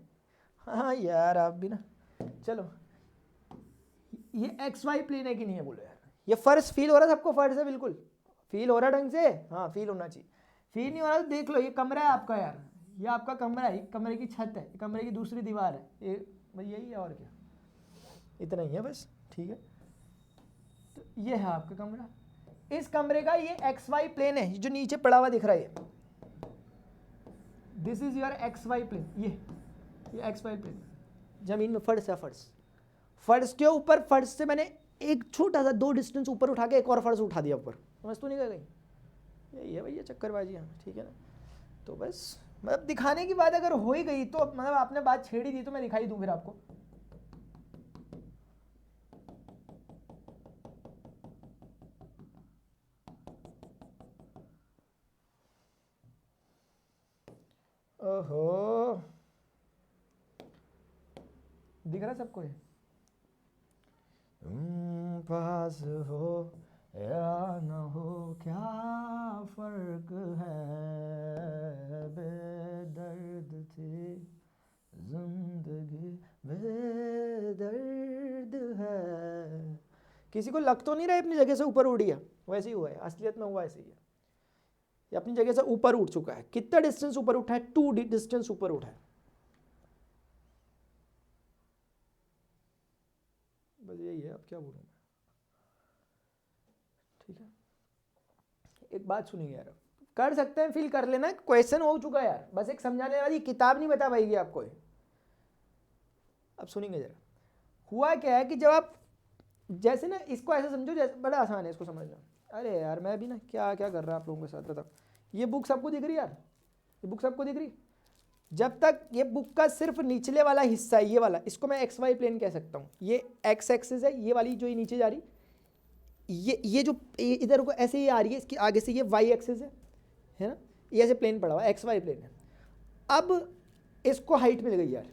हाँ यार आप भी ना। चलो, ये एक्स वाई प्लेन है कि नहीं है बोलो यार? ये फर्श फील हो रहा है सबको? फर्श है बिल्कुल फील हो रहा है ढंग से? हाँ फील होना चाहिए। फील नहीं हो रहा तो देख लो, ये कमरा है आपका यार, ये आपका कमरा है, कमरे की छत है, कमरे की दूसरी दीवार है, ये भाई यही है और क्या, इतना ही है बस। ठीक है, तो ये है आपका कमरा। इस कमरे का ये एक्स वाई प्लेन है, जो नीचे पड़ा हुआ दिख रहा है, this is your x y plane. ये एक्स वाई प्लेन, जमीन में फर्श है, फर्श के ऊपर, फर्श से मैंने एक छोटा सा 2 डिस्टेंस ऊपर उठा के एक और फर्श उठा दिया ऊपर। समझ तो नहीं कर गई? यही है भैया चक्करबाजी। हाँ ठीक है ना। तो बस मतलब दिखाने की बात अगर हो ही गई तो, मतलब आपने बात छेड़ ही दी तो मैं दिखाई दूं फिर आपको। ओहो, दिख रहा सबको? ये पास हो या न हो क्या फर्क है, बेदर्द थी जिंदगी बेदर्द है। किसी को लग तो नहीं रहा है अपनी जगह से ऊपर उड़ गया? वैसे ही हुआ है, असलियत में हुआ ऐसे ही है। ये अपनी जगह से ऊपर उठ चुका है। कितना डिस्टेंस ऊपर उठा है? 2 डिस्टेंस ऊपर उठा है। बस यही है, अब क्या बोलूँ मैं। ठीक है, एक बात सुनिए यार, कर सकते हैं फील कर लेना, क्वेश्चन हो चुका है यार, बस एक समझाने वाली किताब नहीं बता पाएगी आपको। अब सुनेंगे जरा। हुआ क्या है कि जब आप जैसे ना इसको ऐसे समझो, जैसे बड़ा आसान है इसको समझना। अरे यार मैं भी ना क्या क्या कर रहा आप लोगों के साथ, बताओ। ये बुक सबको दिख रही यार, ये बुक सबको दिख रही। जब तक ये बुक का सिर्फ निचले वाला हिस्सा है, ये वाला, इसको मैं एक्स वाई प्लेन कह सकता हूँ। ये एक्स एक्सिस है, ये वाली जो ये नीचे जा रही, ये जो इधर को ऐसे ही आ रही है, इसकी आगे से ये वाई एक्सिस है ना, ये ऐसे प्लेन पड़ा हुआ है, एक्स वाई प्लेन है। अब इसको हाइट मिल गई यार।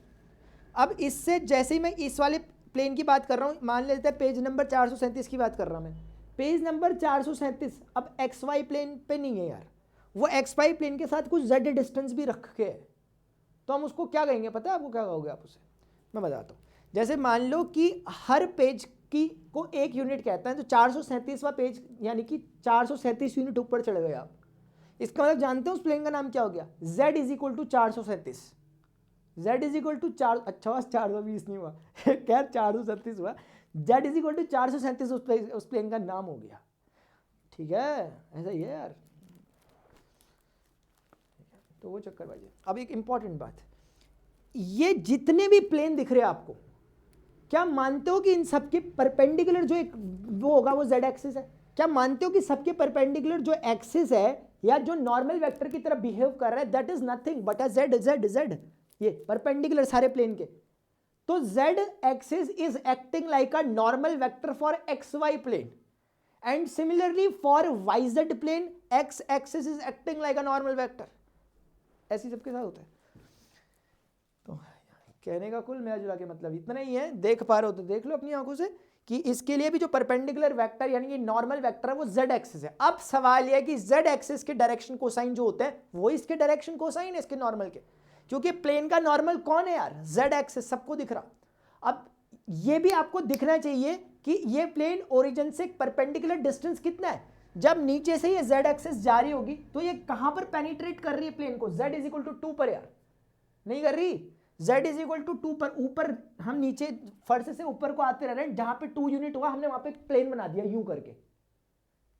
अब इससे जैसे ही मैं इस वाले प्लेन की बात कर रहा हूँ, मान लेते हैं पेज नंबर 437 की बात कर रहा हूँ मैं, पेज नंबर 437 अब एक्स वाई प्लेन पे नहीं है यार, वो एक्स वाई प्लेन के साथ कुछ जेड डिस्टेंस भी रख के है। तो हम उसको क्या कहेंगे पता है आपको, क्या कहोगे आप उसे, मैं बताता हूँ। जैसे मान लो कि हर पेज की को एक यूनिट कहता है, तो 437वां पेज यानी कि 437 यूनिट ऊपर चढ़ गए आप। इसका मतलब जानते हो उस प्लेन का नाम क्या हो गया, z is equal to 437। z is equal to 4, अच्छा 420 नहीं हुआ खैर 437 हुआ। z इज इक्वल टू 437 उस प्लेन का नाम हो गया। ठीक है, ऐसा ही है यार। तो वो चक्कर बाजी। अब एक इंपॉर्टेंट बात, ये जितने भी प्लेन दिख रहे हैं आपको, क्या मानते हो कि इन सबके परपेंडिकुलर जो एक वो होगा वो z एक्सिस है? क्या मानते हो कि सबके परपेंडिकुलर जो एक्सिस है या जो नॉर्मल वेक्टर की तरह बिहेव कर रहा है, that is nothing but a z z z, ये परपेंडिकुलर सारे प्लेन के। तो z axis is acting like a normal vector for x y plane, and similarly for y z plane x axis is acting like a normal vector. ऐसी सबके साथ होता है। तो कहने का कुल मिला जुला के मतलब इतना ही है। देख पा रहे हो तो देख लो अपनी आंखों से कि इसके लिए भी जो परपेंडिकुलर वेक्टर यानी कि नॉर्मल वेक्टर है वो z एक्सिस है। अब सवाल यह है कि z एक्सिस के डायरेक्शन कोसाइन जो होते हैं वो इसके डायरेक्शन कोसाइन है इसके नॉर्मल के, क्योंकि प्लेन का नॉर्मल कौन है यार, z एक्सिस, सबको दिख रहा। अब ये भी आपको दिखना चाहिए कि ये प्लेन ओरिजिन से परपेंडिकुलर डिस्टेंस कितना है। जब नीचे से ये z एक्सिस जारी होगी तो ये कहां पर पेनिट्रेट कर रही है प्लेन को, z इज इक्वल टू 2 पर यार, नहीं कर रही। z इज इक्वल टू 2 पर, ऊपर हम नीचे फर्श से ऊपर को आते रह रहे हैं, जहां पे 2 यूनिट हुआ हमने वहां पे प्लेन बना दिया यूं करके।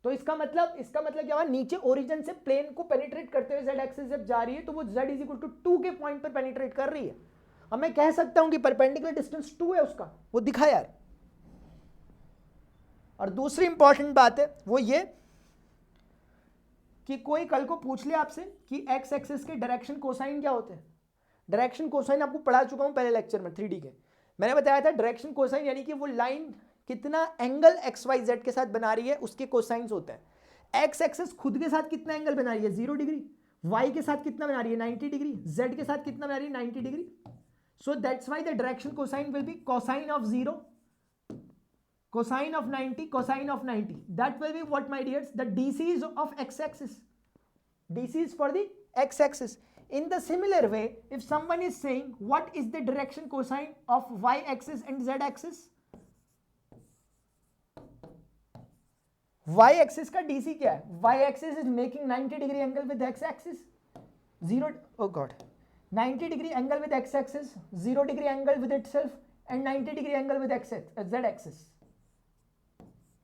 तो इसका मतलब क्या हुआ, नीचे ओरिजिन से प्लेन को पेनिट्रेट करते हुए z एक्सिस जब जा रही है तो वो z इज इक्वल टू 2 के पॉइंट पर पेनिट्रेट कर रही है। अब मैं कह सकता हूं कि परपेंडिकुलर डिस्टेंस 2 है उसका, वो दिखा यार। और दूसरी इंपॉर्टेंट बात है वो ये कि कोई कल को पूछ ले आपसे कि x एक्सिस के डायरेक्शन कोसाइन क्या होते हैं। डायरेक्शन कोसाइन आपको पढ़ा चुका हूं पहले लेक्चर में 3D के, मैंने बताया था डायरेक्शन कोसाइन यानी कि वो लाइन कितना एंगल एक्स वाई जेड के साथ बना रही है उसके कोसाइंस होते हैं। एक्स एक्सिस खुद के साथ कितना एंगल बना रही है 0 डिग्री, वाई के साथ कितना बना रही है 90 डिग्री, जेड के साथ कितना बना रही है 90 degree. So that's why the direction cosine will be cosine of 0, cosine of 90, cosine of 90. That will be what, my dears? The DC is of x-axis. DC is for the x-axis. In the similar way, if someone is saying what is the direction cosine of y-axis and z-axis? Y-axis का DC क्या है? Y-axis is making 90 degree angle with x-axis. 0, oh god, 90 degree angle with x-axis, 0 degree angle with itself, and 90 degree angle with z-axis.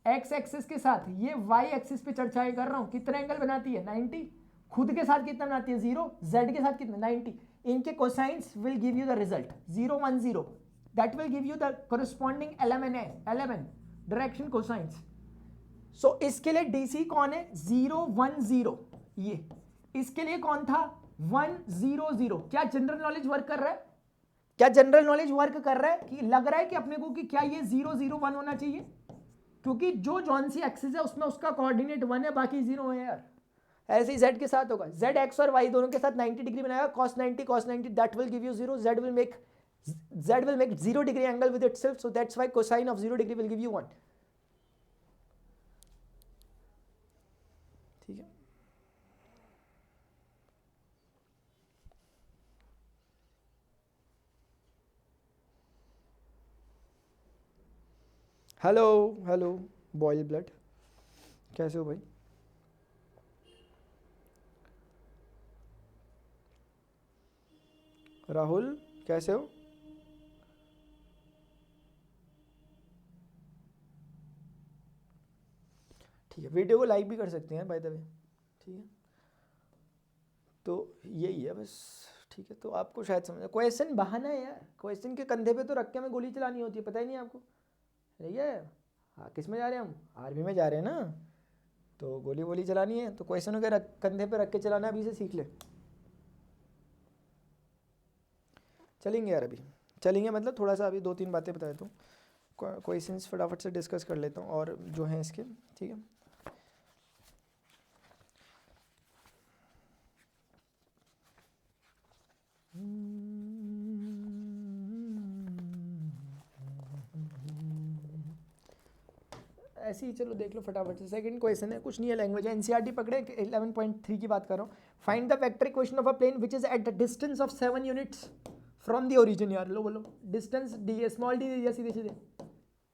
X axis के साथ ये y axis पे चर्चाएं कर रहा हूं, कितना एंगल बनाती है 90, खुद के साथ कितना बनाती है 0, जेड के साथ कितना 90। इनके cosines will give you the result 0 1 0, that will give you the corresponding 11 direction cosines. So इसके लिए डीसी कौन है 0 1 0, ये इसके लिए कौन था 1 0 0। क्या जनरल नॉलेज वर्क कर रहा है, क्या जनरल नॉलेज वर्क कर रहा है कि लग रहा है कि अपने को कि क्या ये 0 0 1 होना चाहिए, क्योंकि जो जॉन सी एक्सिस है उसमें उसका कोऑर्डिनेट 1 है बाकी 0 है यार। ऐसे ही z के साथ होगा, z x और y दोनों के साथ 90 डिग्री बनाएगा, cos 90 that will give you 0, z will make 0 degree angle with itself, so that's why cosine of 0 degree will give you 1। ठीक है, हेलो हेलो बॉयल ब्लड, कैसे हो भाई? राहुल कैसे हो? ठीक है, वीडियो को लाइक भी कर सकते हैं बाय द वे। ठीक है, तो यही है बस। ठीक है, तो आपको शायद समझ, क्वेश्चन बहाना है यार, क्वेश्चन के कंधे पे तो रख के हमें गोली चलानी होती है, पता ही नहीं आपको। ठीक है, हाँ किस में जा रहे हैं हम, आर्मी में जा रहे हैं ना, तो गोली वोली चलानी है तो क्वेश्चनों के कंधे पे रख के चलाना अभी से सीख ले। चलेंगे यार, अभी चलेंगे, मतलब थोड़ा सा अभी 2-3 बातें बता देता हूँ, क्वेश्चंस फटाफट से डिस्कस कर लेता हूँ और जो हैं इसके, ठीक है। ऐसे ही चलो देख लो फटाफट से। सेकंड क्वेश्चन है, कुछ नहीं है, लैंग्वेज है, एनसीईआरटी पकड़े, 11.3 की बात कर रहा हूँ। Find the vector equation of a plane which is at the distance of 7 units from the origin. यार लो बोलो, डिस्टेंस डी, स्मॉल डी दे दिया सीधे सीधे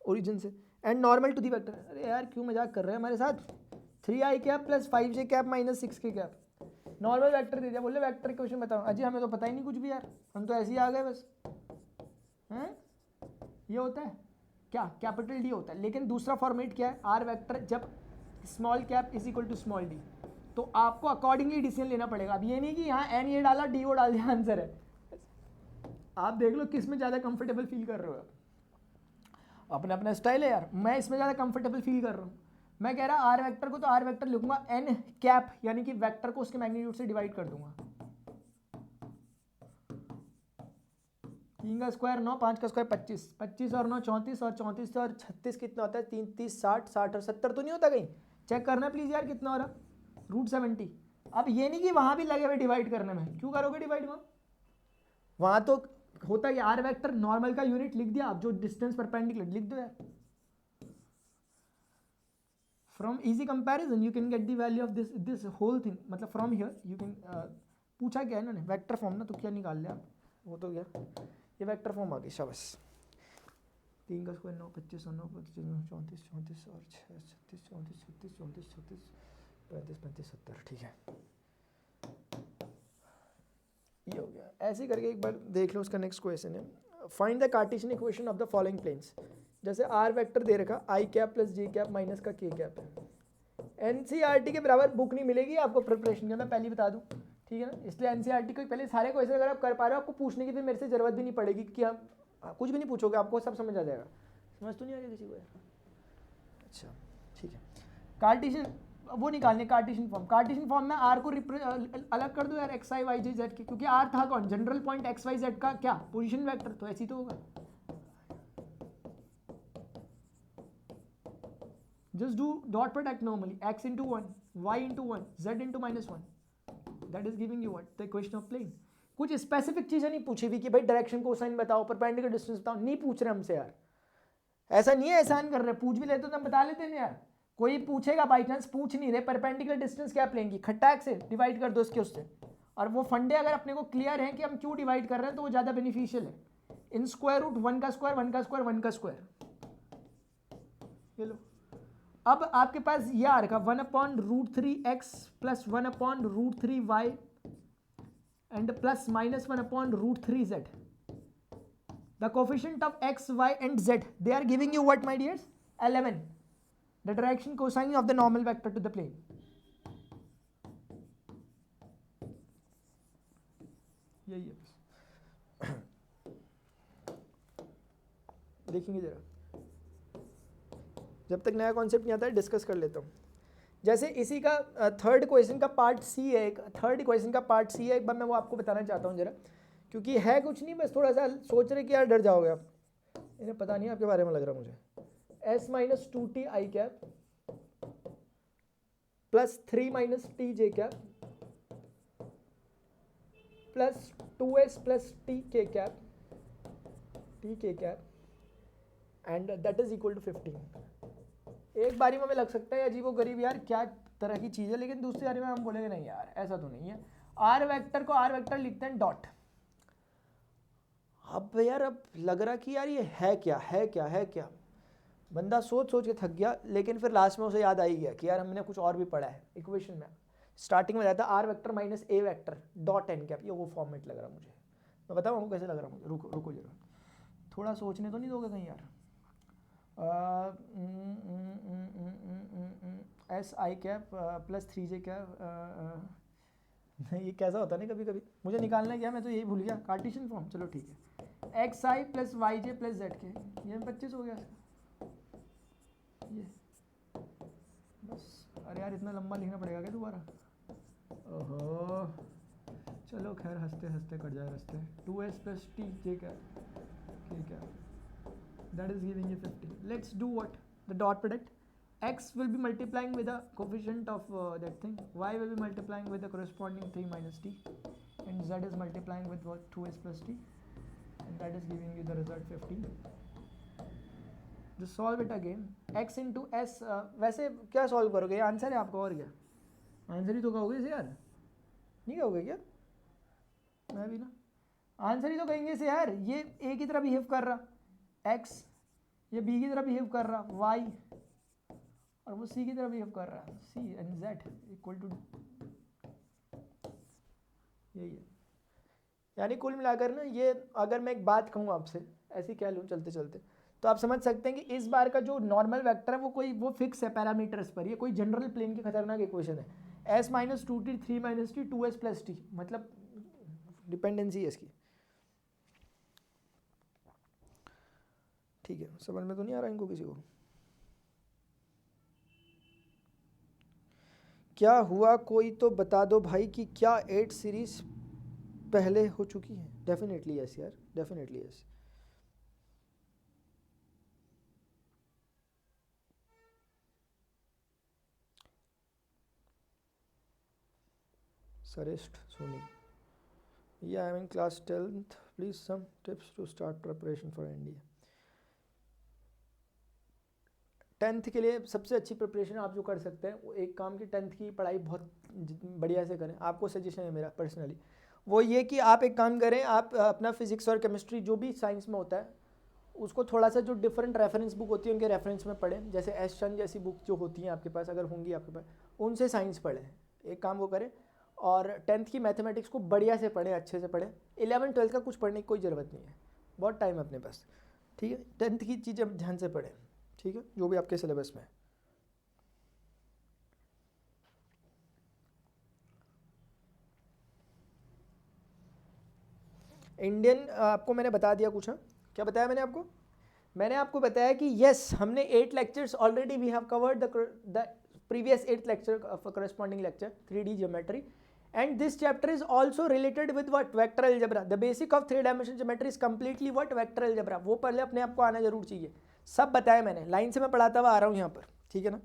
ओरिजिन से, and normal to the vector. अरे यार क्यों मजाक कर रहे हैं हमारे साथ, 3i cap plus 5j cap minus 6k cap, normal vector दे दिया, बोले वेक्टर इक्वेशन बताओ। अजी हमें तो पता ही नहीं कुछ भी यार, हम तो ऐसे ही आ गए बस। हैं, ये होता है क्या, कैपिटल डी होता है, लेकिन दूसरा फॉर्मेट क्या है, आर वेक्टर जब small cap is equal to small d, तो आपको अकॉर्डिंगली डिसीजन लेना पड़ेगा। अब ये नहीं कि यहाँ एन ये डाला डी वो डाल दिया आंसर है, आप देख लो किस में ज़्यादा कंफर्टेबल फील कर रहे हो। अपना अपना स्टाइल है यार, मैं इसमें ज़्यादा कंफर्टेबल फील कर रहा हूँ। मैं कह रहा आर वेक्टर को तो आर वेक्टर लिखूंगा एन कैप, यानी कि वेक्टर को उसके मैग्नीट्यूड से डिवाइड कर दूंगा। 3 का स्क्वायर 9, 5 का स्क्वायर 25, 25 और 9 34, और 34 और 36 कितना होता है, 3 30 60, 60 और 70 तो नहीं होता कहीं, चेक करना प्लीज यार कितना हो रहा, √70। अब ये नहीं कि वहां भी लगे हुए डिवाइड करने में, क्यों करोगे डिवाइड वहां तो होता है आर वेक्टर नॉर्मल का यूनिट लिख दिया, आप जो डिस्टेंस परपेंडिकुलर लिख दो यार। From easy comparison you can get the value of this whole thing, मतलब फ्रॉम हियर यू कैन, पूछा क्या है इन्होंने, वेक्टर फॉर्म ना, तो क्या निकाल लिया आप, वो तो गया, ये वेक्टर फॉर्म आ गई, शाबाश। 3 का स्क्वायर 9, 25 और 9 25 34 34 और 6 36 34 36 34 36 35 35 70, ठीक है ये हो गया। ऐसे ही करके एक बार देख लो उसका नेक्स्ट क्वेश्चन है, find the Cartesian equation of the following planes. जैसे आर वेक्टर दे रखा i cap plus j cap minus का के कैप है। एनसीईआरटी के बराबर बुक नहीं मिलेगी आपको प्रिपरेशन के, मैं पहले बता दूं, ठीक है ना, इसलिए एनसीईआरटी को पहले सारे क्वेश्चन अगर आप कर पा रहे हो, आपको पूछने की फिर मेरे से जरूरत भी नहीं पड़ेगी कि आप कुछ भी नहीं पूछोगे, आपको सब समझ आ जाएगा। समझ तो नहीं आ रही किसी को? अच्छा ठीक है, कार्टेशियन वो निकालने, कार्टेशियन फॉर्म, कार्टेशियन फॉर्म में आर को अलग कर दो यार, x i y j z के, क्योंकि आर था कौन, general point x y z का क्या पोजीशन वेक्टर, तो ऐसी तो होगा। Just do dot product normally, x into 1 y into 1 z into -1, that is giving you what, the equation of plane. कुछ स्पेसिफिक चीजें नहीं पूछी हुई कि भाई डायरेक्शन कोसाइन बताओ, परपेंडिकुलर डिस्टेंस बताओ, नहीं पूछ रहे हमसे यार, ऐसा नहीं है एहसान कर रहे, पूछ भी लेते तो हम बता लेते हैं यार। कोई पूछेगा बाई चांस, पूछ नहीं रहे परपेंडिकुलर डिस्टेंस क्या प्लेन की, खट्टाक से डिवाइड कर दो उसके उससे, और वो फंडे अगर अपने को क्लियर है कि हम क्यों डिवाइड कर रहे हैं तो वो ज़्यादा बेनिफिशियल है। इन स्क्वायर रूट 1 का स्क्वायर 1 का स्क्वायर 1 का स्क्वायर, ये लो। अब आपके पास ये आ रखा 1/√3x plus 1/√3y and plus minus 1/√3z। The coefficient of x, y and z, they are giving you what my dears? 11. The direction cosine of the normal vector to the plane. यही है, देखेंगे जरा, जब तक नया concept नहीं आता है डिस्कस कर लेता हूँ। जैसे इसी का थर्ड क्वेश्चन का पार्ट सी है, एक थर्ड क्वेश्चन का पार्ट सी है, एक बार मैं वो आपको बताना चाहता हूँ जरा, क्योंकि है कुछ नहीं, बस थोड़ा सा सोच रहे कि यार डर जाओगे आप, इन्हें पता नहीं आपके बारे में लग रहा मुझे। s-2t i cap plus 3 - t j cap plus 2s plus t k cap and that is equal to 15। एक बारी में हमें लग सकता है अजीब व गरीब यार क्या तरह की चीज़ है, लेकिन दूसरी बारी में हम बोलेंगे नहीं यार ऐसा तो नहीं है। आर वेक्टर को आर वेक्टर लिखते हैं डॉट। अब यार अब लग रहा कि यार ये है क्या है क्या है क्या, बंदा सोच सोच के थक गया, लेकिन फिर लास्ट में उसे याद आ ही गया कि यार हमने कुछ और भी पढ़ा है इक्वेशन में। स्टार्टिंग में रहता r vector minus a vector dot n cap, ये वो फॉर्मेट लग रहा मुझे, मैं बताऊँ आपको कैसे लग रहा मुझे, रुको रुको जरा, थोड़ा सोचने तो नहीं दोगे कहीं यार। S I cap plus 3j cap ये कैसा होता है ना कभी कभी, मुझे निकालना क्या, मैं तो यही भूल गया, कार्टेशियन फॉर्म, चलो ठीक है, एक्स आई प्लस वाई जे प्लस जेड के, ये 25 हो गया इसका, ये बस। अरे यार इतना लंबा लिखना पड़ेगा क्या दोबारा, ओहो चलो खैर हंसते हंसते कट जाए रास्ते। 2s प्लस टी जे क्या, ठीक है, that is giving you 50. Let's do what, the dot product. X will be multiplying with the coefficient of that thing, y will be multiplying with the corresponding 3 minus t, and z is multiplying with what, 2s plus t, and that is giving you the result 50. Just solve it again, x into s, वैसे क्या solve करोगे, ये answer है आपका, और क्या answer ही तो कहोगे इसे यार, नहीं कहोगे क्या, मैं भी ना आंसर ही तो कहेंगे इसे यार, ये a की तरह बिहेव कर रहा x, ये b की तरह बिहेव कर रहा y, और वो c की तरह बिहेव कर रहा है c, and z equal to यही है। यानी कुल मिलाकर ना, ये अगर मैं एक बात कहूँ आपसे, ऐसी कह लूँ चलते चलते, तो आप समझ सकते हैं कि इस बार का जो नॉर्मल वेक्टर है वो फिक्स है पैरामीटर्स पर, ये कोई जनरल प्लेन की खतरनाक इक्वेशन है, s minus 2t 3 minus T 2s plus T, मतलब डिपेंडेंसी है इसकी, ठीक है, समझ में तो नहीं आ रहा इनको किसी को, क्या हुआ कोई तो बता दो भाई कि क्या 8 सीरीज पहले हो चुकी है, डेफिनेटली यस यार, डेफिनेटली यस। सरेस्ट सोनी, या I am in class 10th, please some tips to start preparation for NDA. 10th के लिए सबसे अच्छी प्रिपरेशन आप जो कर सकते हैं, वो एक काम की 10th की पढ़ाई बहुत बढ़िया से करें, आपको सजेशन है मेरा पर्सनली, वो ये कि आप एक काम करें, आप अपना फिजिक्स और केमिस्ट्री जो भी साइंस में होता है उसको थोड़ा सा, जो डिफरेंट रेफरेंस बुक होती है उनके रेफरेंस में पढ़ें, जैसे एस चंद जैसी बुक जो होती हैं आपके पास, अगर होंगी आपके पास, उनसे साइंस पढ़ें, एक काम वो करें, और 10th की मैथमेटिक्स को बढ़िया से पढ़ें, अच्छे से पढ़ें। 11 12 का कुछ पढ़ने की कोई ज़रूरत नहीं है, बहुत टाइम है अपने पास, ठीक है, 10th की चीज़ें ध्यान से पढ़ें, ठीक है, जो भी आपके सिलेबस में है। इंडियन आपको मैंने बता दिया कुछ, हाँ क्या बताया मैंने आपको बताया कि यस, हमने 8 lectures already we have covered the previous 8th lecture of corresponding lecture 3D geometry, and this chapter is also related with what, vector algebra, the basic of 3 dimensional geometry is completely what, vector algebra, वो पहले अपने आप को आना जरूर चाहिए, सब बताया मैंने, लाइन से मैं पढ़ाता हुआ आ रहा हूँ यहाँ पर, ठीक है ना,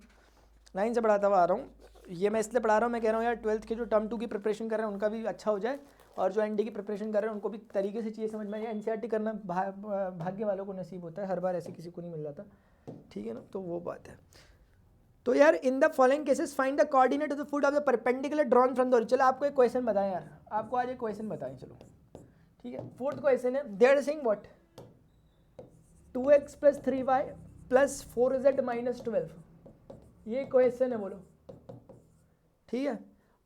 लाइन से पढ़ाता हुआ आ रहा हूँ, ये मैं इसलिए पढ़ा रहा हूँ, मैं कह रहा हूँ यार 12th के जो टर्म 2 की प्रिपरेशन कर रहे हैं उनका भी अच्छा हो जाए, और जो एनडी की प्रिपरेशन कर रहे हैं उनको भी तरीके से चीज़ें समझ में आए। एनसीईआरटी करना भाग्य वालों को नसीब होता है, हर बार ऐसे किसी को नहीं मिल जाता, ठीक है ना, तो वो बात है। तो यार इन the following cases find the coordinate of the foot of the perpendicular drawn from the, चलो आपको एक क्वेश्चन बताएं यार, आपको आज एक क्वेश्चन बताएं, चलो ठीक है, फोर्थ क्वेश्चन है, they are saying what, 2x plus 3y plus 4z minus 12, ये क्वेश्चन है, बोलो ठीक है।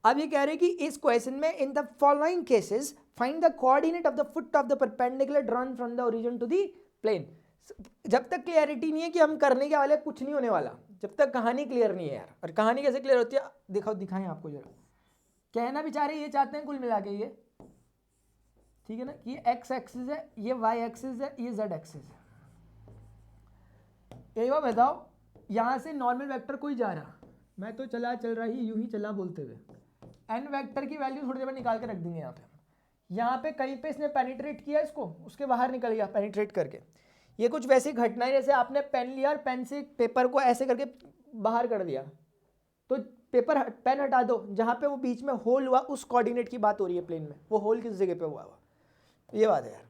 अब ये कह रहे हैं कि इस क्वेश्चन में in the following cases find the coordinate of the foot of the perpendicular drawn from the origin to the plane. जब तक क्लियरिटी नहीं है कि हम करने के वाले, कुछ नहीं होने वाला, जब तक कहानी क्लियर नहीं है यार, और कहानी कैसे क्लियर होती है, दिखाएं आपको जरा, कहना बेचारे ये चाहते हैं कुल मिला के ये, ठीक है ना, कि एक्स एक्सिस है, ये वाई एक्सिस है, ये जेड एक्सिस है, एक बार बताओ, यहाँ से नॉर्मल वेक्टर कोई जा रहा, मैं तो चल रहा ही यूं ही चला बोलते हुए, एन वेक्टर की वैल्यू थोड़ी देर में निकाल के रख देंगे यहाँ पे कहीं पे इसने पेनिट्रेट किया इसको, उसके बाहर निकल गया पेनिट्रेट करके, ये कुछ वैसी घटनाएं जैसे आपने पेन लिया और पेन से पेपर को ऐसे करके बाहर कर दिया, तो पेन हटा दो, जहाँ पे वो बीच में होल हुआ उस कोऑर्डिनेट की बात हो रही है प्लेन में, वो होल किस जगह पे हुआ, ये बात है यार।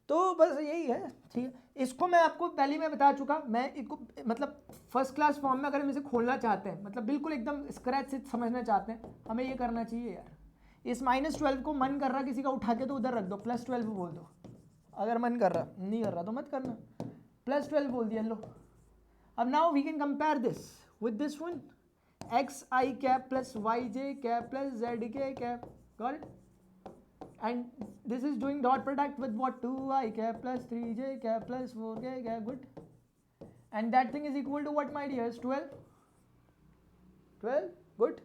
तो बस यही है, ठीक है, इसको मैं आपको पहले मैं बता चुका, मैं इसको मतलब फर्स्ट क्लास फॉर्म में अगर हम इसे खोलना चाहते हैं, मतलब बिल्कुल एकदम स्क्रैच से समझना चाहते हैं, हमें ये करना चाहिए यार, इस -12 को मन कर रहा किसी का उठा के तो उधर रख दो, +12 बोल दो, अगर मन कर रहा, नहीं कर रहा तो मत करना, +12 बोल दिया लो। अब now we can compare this with this one, x I cap plus Y J cap plus Z K cap, got it, and this is doing dot product with what, 2i cap plus 3j cap plus 4k cap, good, and that thing is equal to what my dears, 12, good,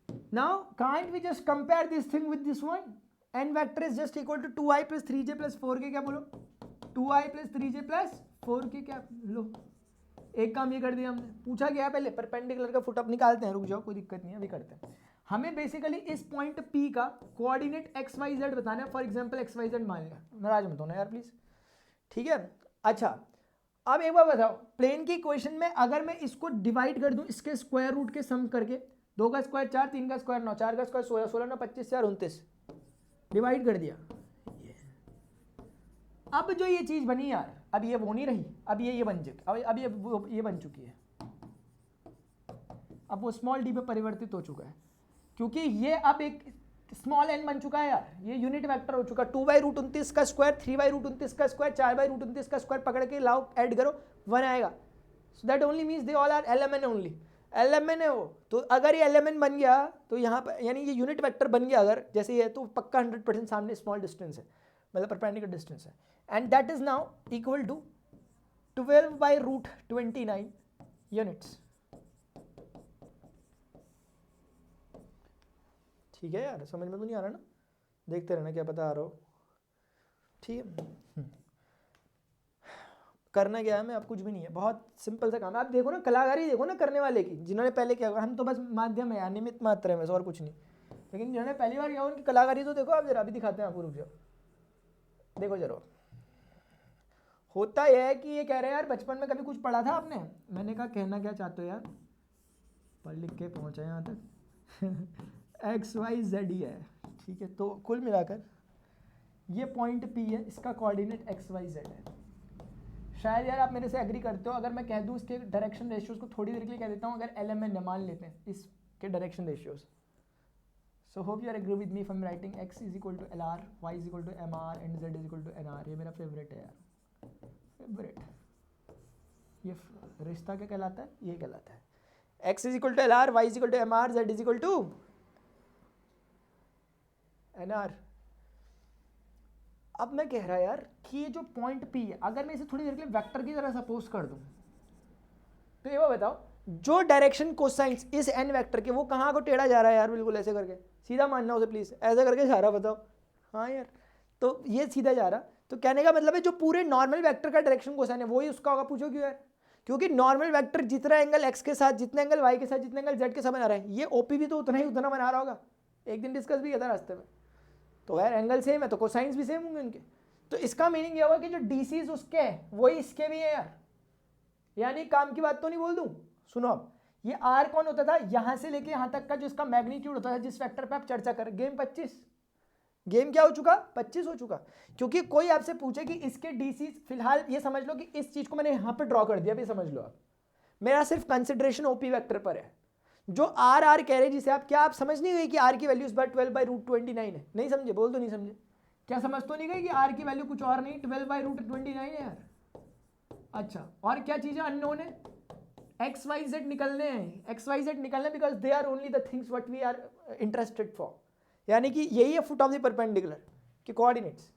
now can't we just compare this thing with this one, n vector is just equal to 2i plus 3j plus 4k, क्या बोलो 2i plus 3j plus 4k, क्या लो एक काम ये कर दिया हमने, पूछा गया पहले परपेंडिकुलर का फुट अप निकालते हैं, रुक जाओ कोई दिक्कत नहीं है, अभी करते हैं। हमें बेसिकली इस पॉइंट P का कोऑर्डिनेट एक्स वाई जेड बताना है, for example x y z मान लिया, नाराज मत होना यार प्लीज, ठीक है। अच्छा अब एक बार बताओ, प्लेन की इक्वेशन में अगर मैं इसको डिवाइड कर दूं इसके स्क्वायर रूट के सम करके, 2 का स्क्वायर 4, 3 का स्क्वायर 9, 4 का स्क्वायर 16, 16 9 25 4 29, डिवाइड कर दिया। अब जो ये चीज बनी यार, अब ये वो नहीं रही, अब ये बन चुकी, अब ये बन चुकी है, अब वो स्मॉल डी में परिवर्तित हो चुका है, क्योंकि ये अब एक स्मॉल एन बन चुका है यार, ये यूनिट वेक्टर हो चुका है। 2/√29 का स्क्वायर, 3/√29 का स्क्वायर, 4/√29 का स्क्वायर पकड़ के लाओ, ऐड करो 1 आएगा। So that only means they all are LMN only, LMN है वो। तो अगर ये LMN बन गया तो यहाँ पर यानी ये यूनिट वेक्टर बन गया अगर जैसे ये, तो पक्का 100% सामने स्मॉल डिस्टेंस है, मतलब परपेंडिकुलर डिस्टेंस है, and that is now equal to 12/√29 units. ठीक है यार, समझ में तो नहीं आ रहा ना, देखते रहना क्या पता आ रहा हो, ठीक है। करना क्या है मैं, अब कुछ भी नहीं है, बहुत सिंपल सा काम है। आप देखो ना कलाकारी, देखो ना करने वाले की, जिन्होंने पहले क्या, हम तो बस माध्यम है, निमित्त मात्र है, बस और कुछ नहीं, लेकिन जिन्होंने पहली बार किया उनकी कलाकारी तो देखो आप जरा, अभी दिखाते हैं आपको, रुक जाओ देखो जरा। होता यह है कि ये कह रहे हैं यार बचपन में कभी कुछ पढ़ा था आपने, मैंने कहा कहना क्या चाहते हो यार, पढ़ लिख के पहुंचा यहाँ तक XYZ ही है, ठीक है। तो कुल मिलाकर ये पॉइंट P है, इसका कोऑर्डिनेट XYZ है। शायद यार आप मेरे से एग्री करते हो अगर मैं कह दूं इसके डायरेक्शन रेशियोज को, थोड़ी देर के लिए कह देता हूं, अगर LMN मान लेते हैं इसके direction ratios. So hope you are agree with me if I am writing x is equal to LR, y is equal to MR and z is equal to NR। ये मेरा फेवरेट है यार, favourite. ये रिश्ता क्या कहलाता है, ये कहलाता है x is equal to LR, y is equal to MR, z is equal to NR। अब मैं कह रहा यार कि ये जो पॉइंट P है, अगर मैं इसे थोड़ी देर के लिए वेक्टर की तरह सपोज कर दूं, तो ये बताओ जो डायरेक्शन कोसाइंस इस n वेक्टर के, वो कहाँ को टेढ़ा जा रहा है यार, बिल्कुल ऐसे करके, सीधा मानना उसे प्लीज, ऐसे करके जा रहा, बताओ। हाँ यार, तो ये सीधा जा रहा, तो कहने का मतलब है जो पूरे नॉर्मल वेक्टर का डायरेक्शन कोसाइन है वही उसका होगा। पूछो क्यों यार, क्योंकि नॉर्मल वेक्टर जितना एंगल x के साथ, जितना एंगल y के साथ, जितना एंगल z के साथ बना रहा है, ये OP भी तो उतना बना रहा होगा, एक दिन डिस्कस भी किया था रास्ते में। तो यार एंगल सेम है तो कोसाइंस भी सेम होंगे उनके। तो इसका मीनिंग ये होगा कि जो डीसीज उसके हैं वही इसके भी है यार, यानी काम की बात तो नहीं बोल दूं। सुनो अब, ये आर कौन होता था, यहां से लेके यहां तक का जो इसका मैग्नीट्यूड होता था, जिस वेक्टर पे आप चर्चा कर, गेम 25, गेम क्या हो चुका, 25 हो चुका। क्योंकि कोई आपसे पूछे कि इसके डीसी, फिलहाल ये समझ लो कि इस चीज को मैंने यहां पे ड्रॉ कर दिया, भी समझ लो आप, मेरा सिर्फ कंसिडरेशन ओपी वेक्टर पर है। जो आर कह रहे जिसे आप, क्या आप समझ नहीं गए कि आर की वैल्यू इस बार 12/√29 है, नहीं समझे, बोल दो नहीं समझे, क्या समझ तो नहीं गई कि आर की वैल्यू कुछ और नहीं 12/√29 है यार। अच्छा, और क्या चीजें अननोन है, XYZ निकलने हैं, XYZ निकलने because they are only the things what we are interested for, यानी कि यही है फुट ऑफ द परपेंडिकुलर के कोऑर्डिनेट्स।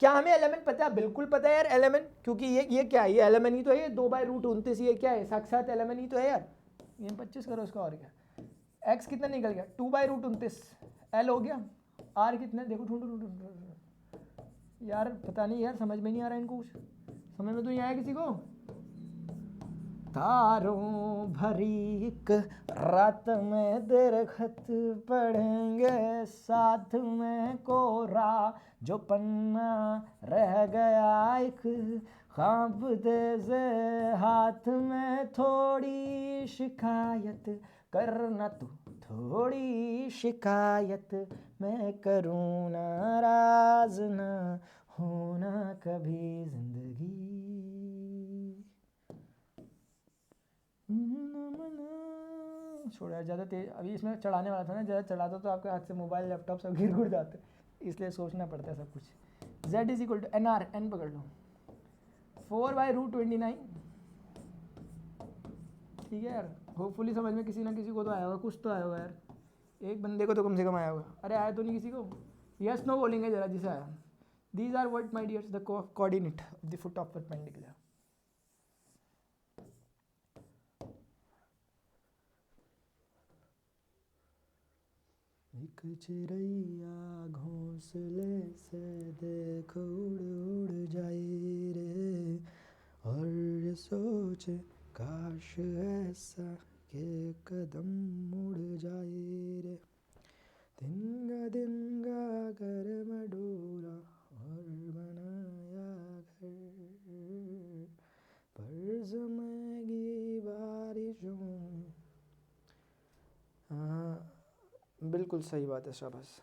क्या हमें LMN पता है, बिल्कुल पता है यार LMN, क्योंकि ये क्या है, ये LMN ही तो है, 2/√29, ये क्या है, साक्षात LMN ही तो है यार। ये 25 करो इसका, और क्या, x कितना निकल गया 2/√29, L हो गया, R कितना देखो, ढूंढो यार, पता नहीं यार, समझ में नहीं आ रहा इनको, कुछ समझ में तो नहीं आया किसी को। तारों भरी एक रात में दरखत पढ़ेंगे, साथ में कोरा जो पन्ना रह गया एक, ख्वाब से हाथ में थोड़ी शिकायत करना, तू थोड़ी शिकायत मैं करूँ, नाराज ना होना कभी जिंदगी। छोड़ा ज़्यादा तेज, अभी इसमें चढ़ाने वाला था ना, ज़्यादा चढ़ाता तो आपके हाथ से मोबाइल लैपटॉप सब गिर गुड़ जाते, इसलिए सोचना पड़ता है सब कुछ। Z is equal to NR, N पकड़ लो, 4/√29, ठीक है यार। होपफुली समझ में किसी ना किसी को तो आया होगा, कुछ तो आया होगा यार, एक बंदे को तो कम से कम आया होगा। अरे आया तो नहीं किसी को, यस नो बोलेंगे जरा जिसे आया। These are what my dears the coordinate of the foot of perpendicular. एक चिड़ैया घोंसले से देख उड़ उड़ जाए रे, और ये सोचे काश ऐसा के कदम उड़ जाए रे। दिनगा कर मडोरा और बनाया घर, पर जमेगी बारिशों में। हाँ बिल्कुल सही बात है, शाबाश।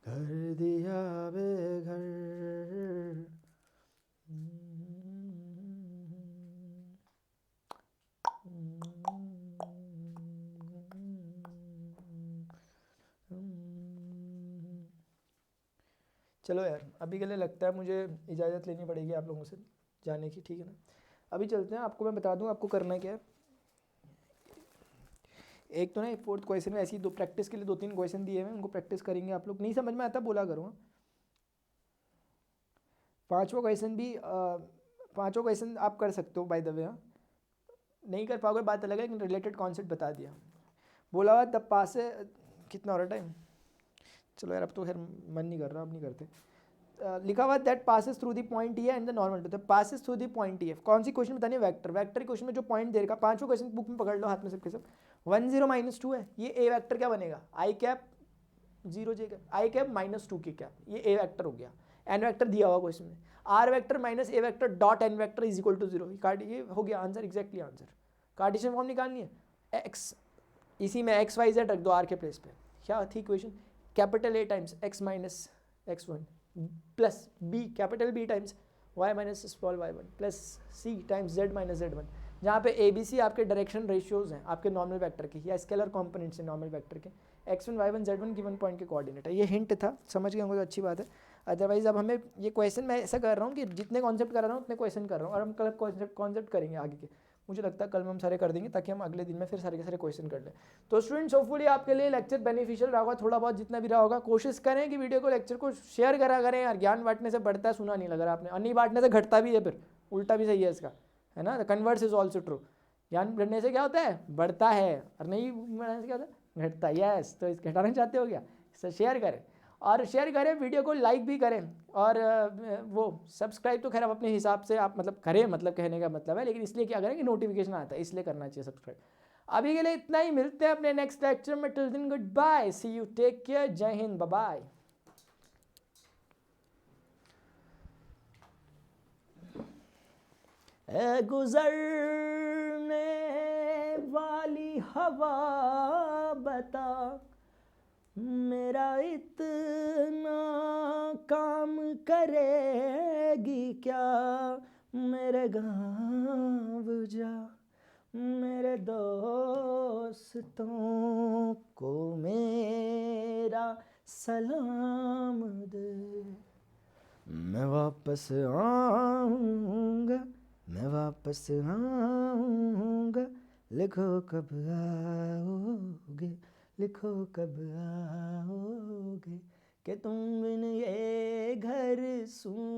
घर दिया बेघर। चलो यार, अभी के लिए लगता है मुझे इजाज़त लेनी पड़ेगी आप लोगों से जाने की, ठीक है ना। अभी चलते हैं, आपको मैं बता दूं आपको करना क्या है। एक तो ना फोर्थ क्वेश्चन में ऐसी दो प्रैक्टिस के लिए 2-3 क्वेश्चन दिए हैं, उनको प्रैक्टिस करेंगे आप लोग। नहीं समझ में आता बोला करो। पांचवा क्वेश्चन आप कर सकते हो बाय द वे। नहीं कर पाओगे बात अलग है, लेकिन रिलेटेड कॉन्सेप्ट बता दिया। बोला हुआ द पास है, कितना हो रहा टाइम, चलो यार अब तो खैर मन नहीं कर रहा, अब नहीं करते। लिखा हुआ that passes through the point E and the normal to, passes through the point E. कौन सी क्वेश्चन बतानी है, वेक्टर। वेक्टर क्वेश्चन में जो पॉइंट दे रखा, पांचों क्वेश्चन बुक में पकड़ लो हाथ में सबके सब। 1 0 -2 है, ये ए वेक्टर क्या बनेगा, आई कैप 0 j कैप, आई कैप -2 के कैप, ये ए वेक्टर हो गया। एन वेक्टर दिया हुआ क्वेश्चन में, r vector minus a vector dot n vector is equal to 0। ये हो गया answer, exactly answer. Cartesian form निकालनी है, एक्स इसी में एक्स वाई जेड रख दो आर के प्लेस पे, क्या थी इक्वेशन, capital A times x minus x1 plus b capital B times y minus small y1 plus c times z minus z1, जहाँ पे ए बी सी आपके डायरेक्शन रेशियोज हैं आपके नॉर्मल वेक्टर के या स्केलर कॉम्पोनेंट्स हैं नॉर्मल वेक्टर के, x1 y1 z1 given point के कोऑर्डिनेट है। ये हिंट था, समझ गए होंगे तो अच्छी बात है। अदरवाइज अब हमें ये क्वेश्चन मैं ऐसा कर रहा हूँ कि जितने कॉन्सेप्ट कर रहा हूँ उतने क्वेश्चन कर रहा हूँ, और हम कल कॉन्सेप्ट करेंगे आगे के। मुझे लगता है कल में हम सारे कर देंगे ताकि हम अगले दिन में फिर सारे के सारे क्वेश्चन कर लें। तो स्टूडेंट्स होपफुली आपके लिए लेक्चर बेनिफिशियल रहा होगा, थोड़ा बहुत जितना भी रहा होगा। कोशिश करें कि वीडियो को लेक्चर को शेयर करा करें यार, ज्ञान बांटने से बढ़ता है, सुना नहीं लग रहा आपने, और नहीं बांटने से घटता भी है, फिर उल्टा भी सही है इसका, है ना। The converse is also true, ज्ञान बढ़ने से क्या होता है, बढ़ता है, और नहीं बढ़ने से क्या होता है, घटता है। यस, तो इस घटाना चाहते हो क्या, शेयर करें, और शेयर करें, वीडियो को लाइक भी करें, और वो सब्सक्राइब तो खैर आप अपने हिसाब से आप मतलब करें, मतलब कहने का मतलब है, लेकिन इसलिए क्या करें कि नोटिफिकेशन आता है, इसलिए करना चाहिए सब्सक्राइब। अभी के लिए इतना ही, मिलते हैं अपने नेक्स्ट लेक्चर में। Till then good bye, see you, take care, जय हिंद, बाय बाय। गुजरने वाली हवा बता, मेरा इतना काम करेगी क्या, मेरे गाँव जा, मेरे दोस्तों को मेरा सलाम दे, मैं वापस आऊँगा, मैं वापस आऊँगा, लिखो कब आओगे, लिखो कब आओगे, कि तुम बिन ये घर सुन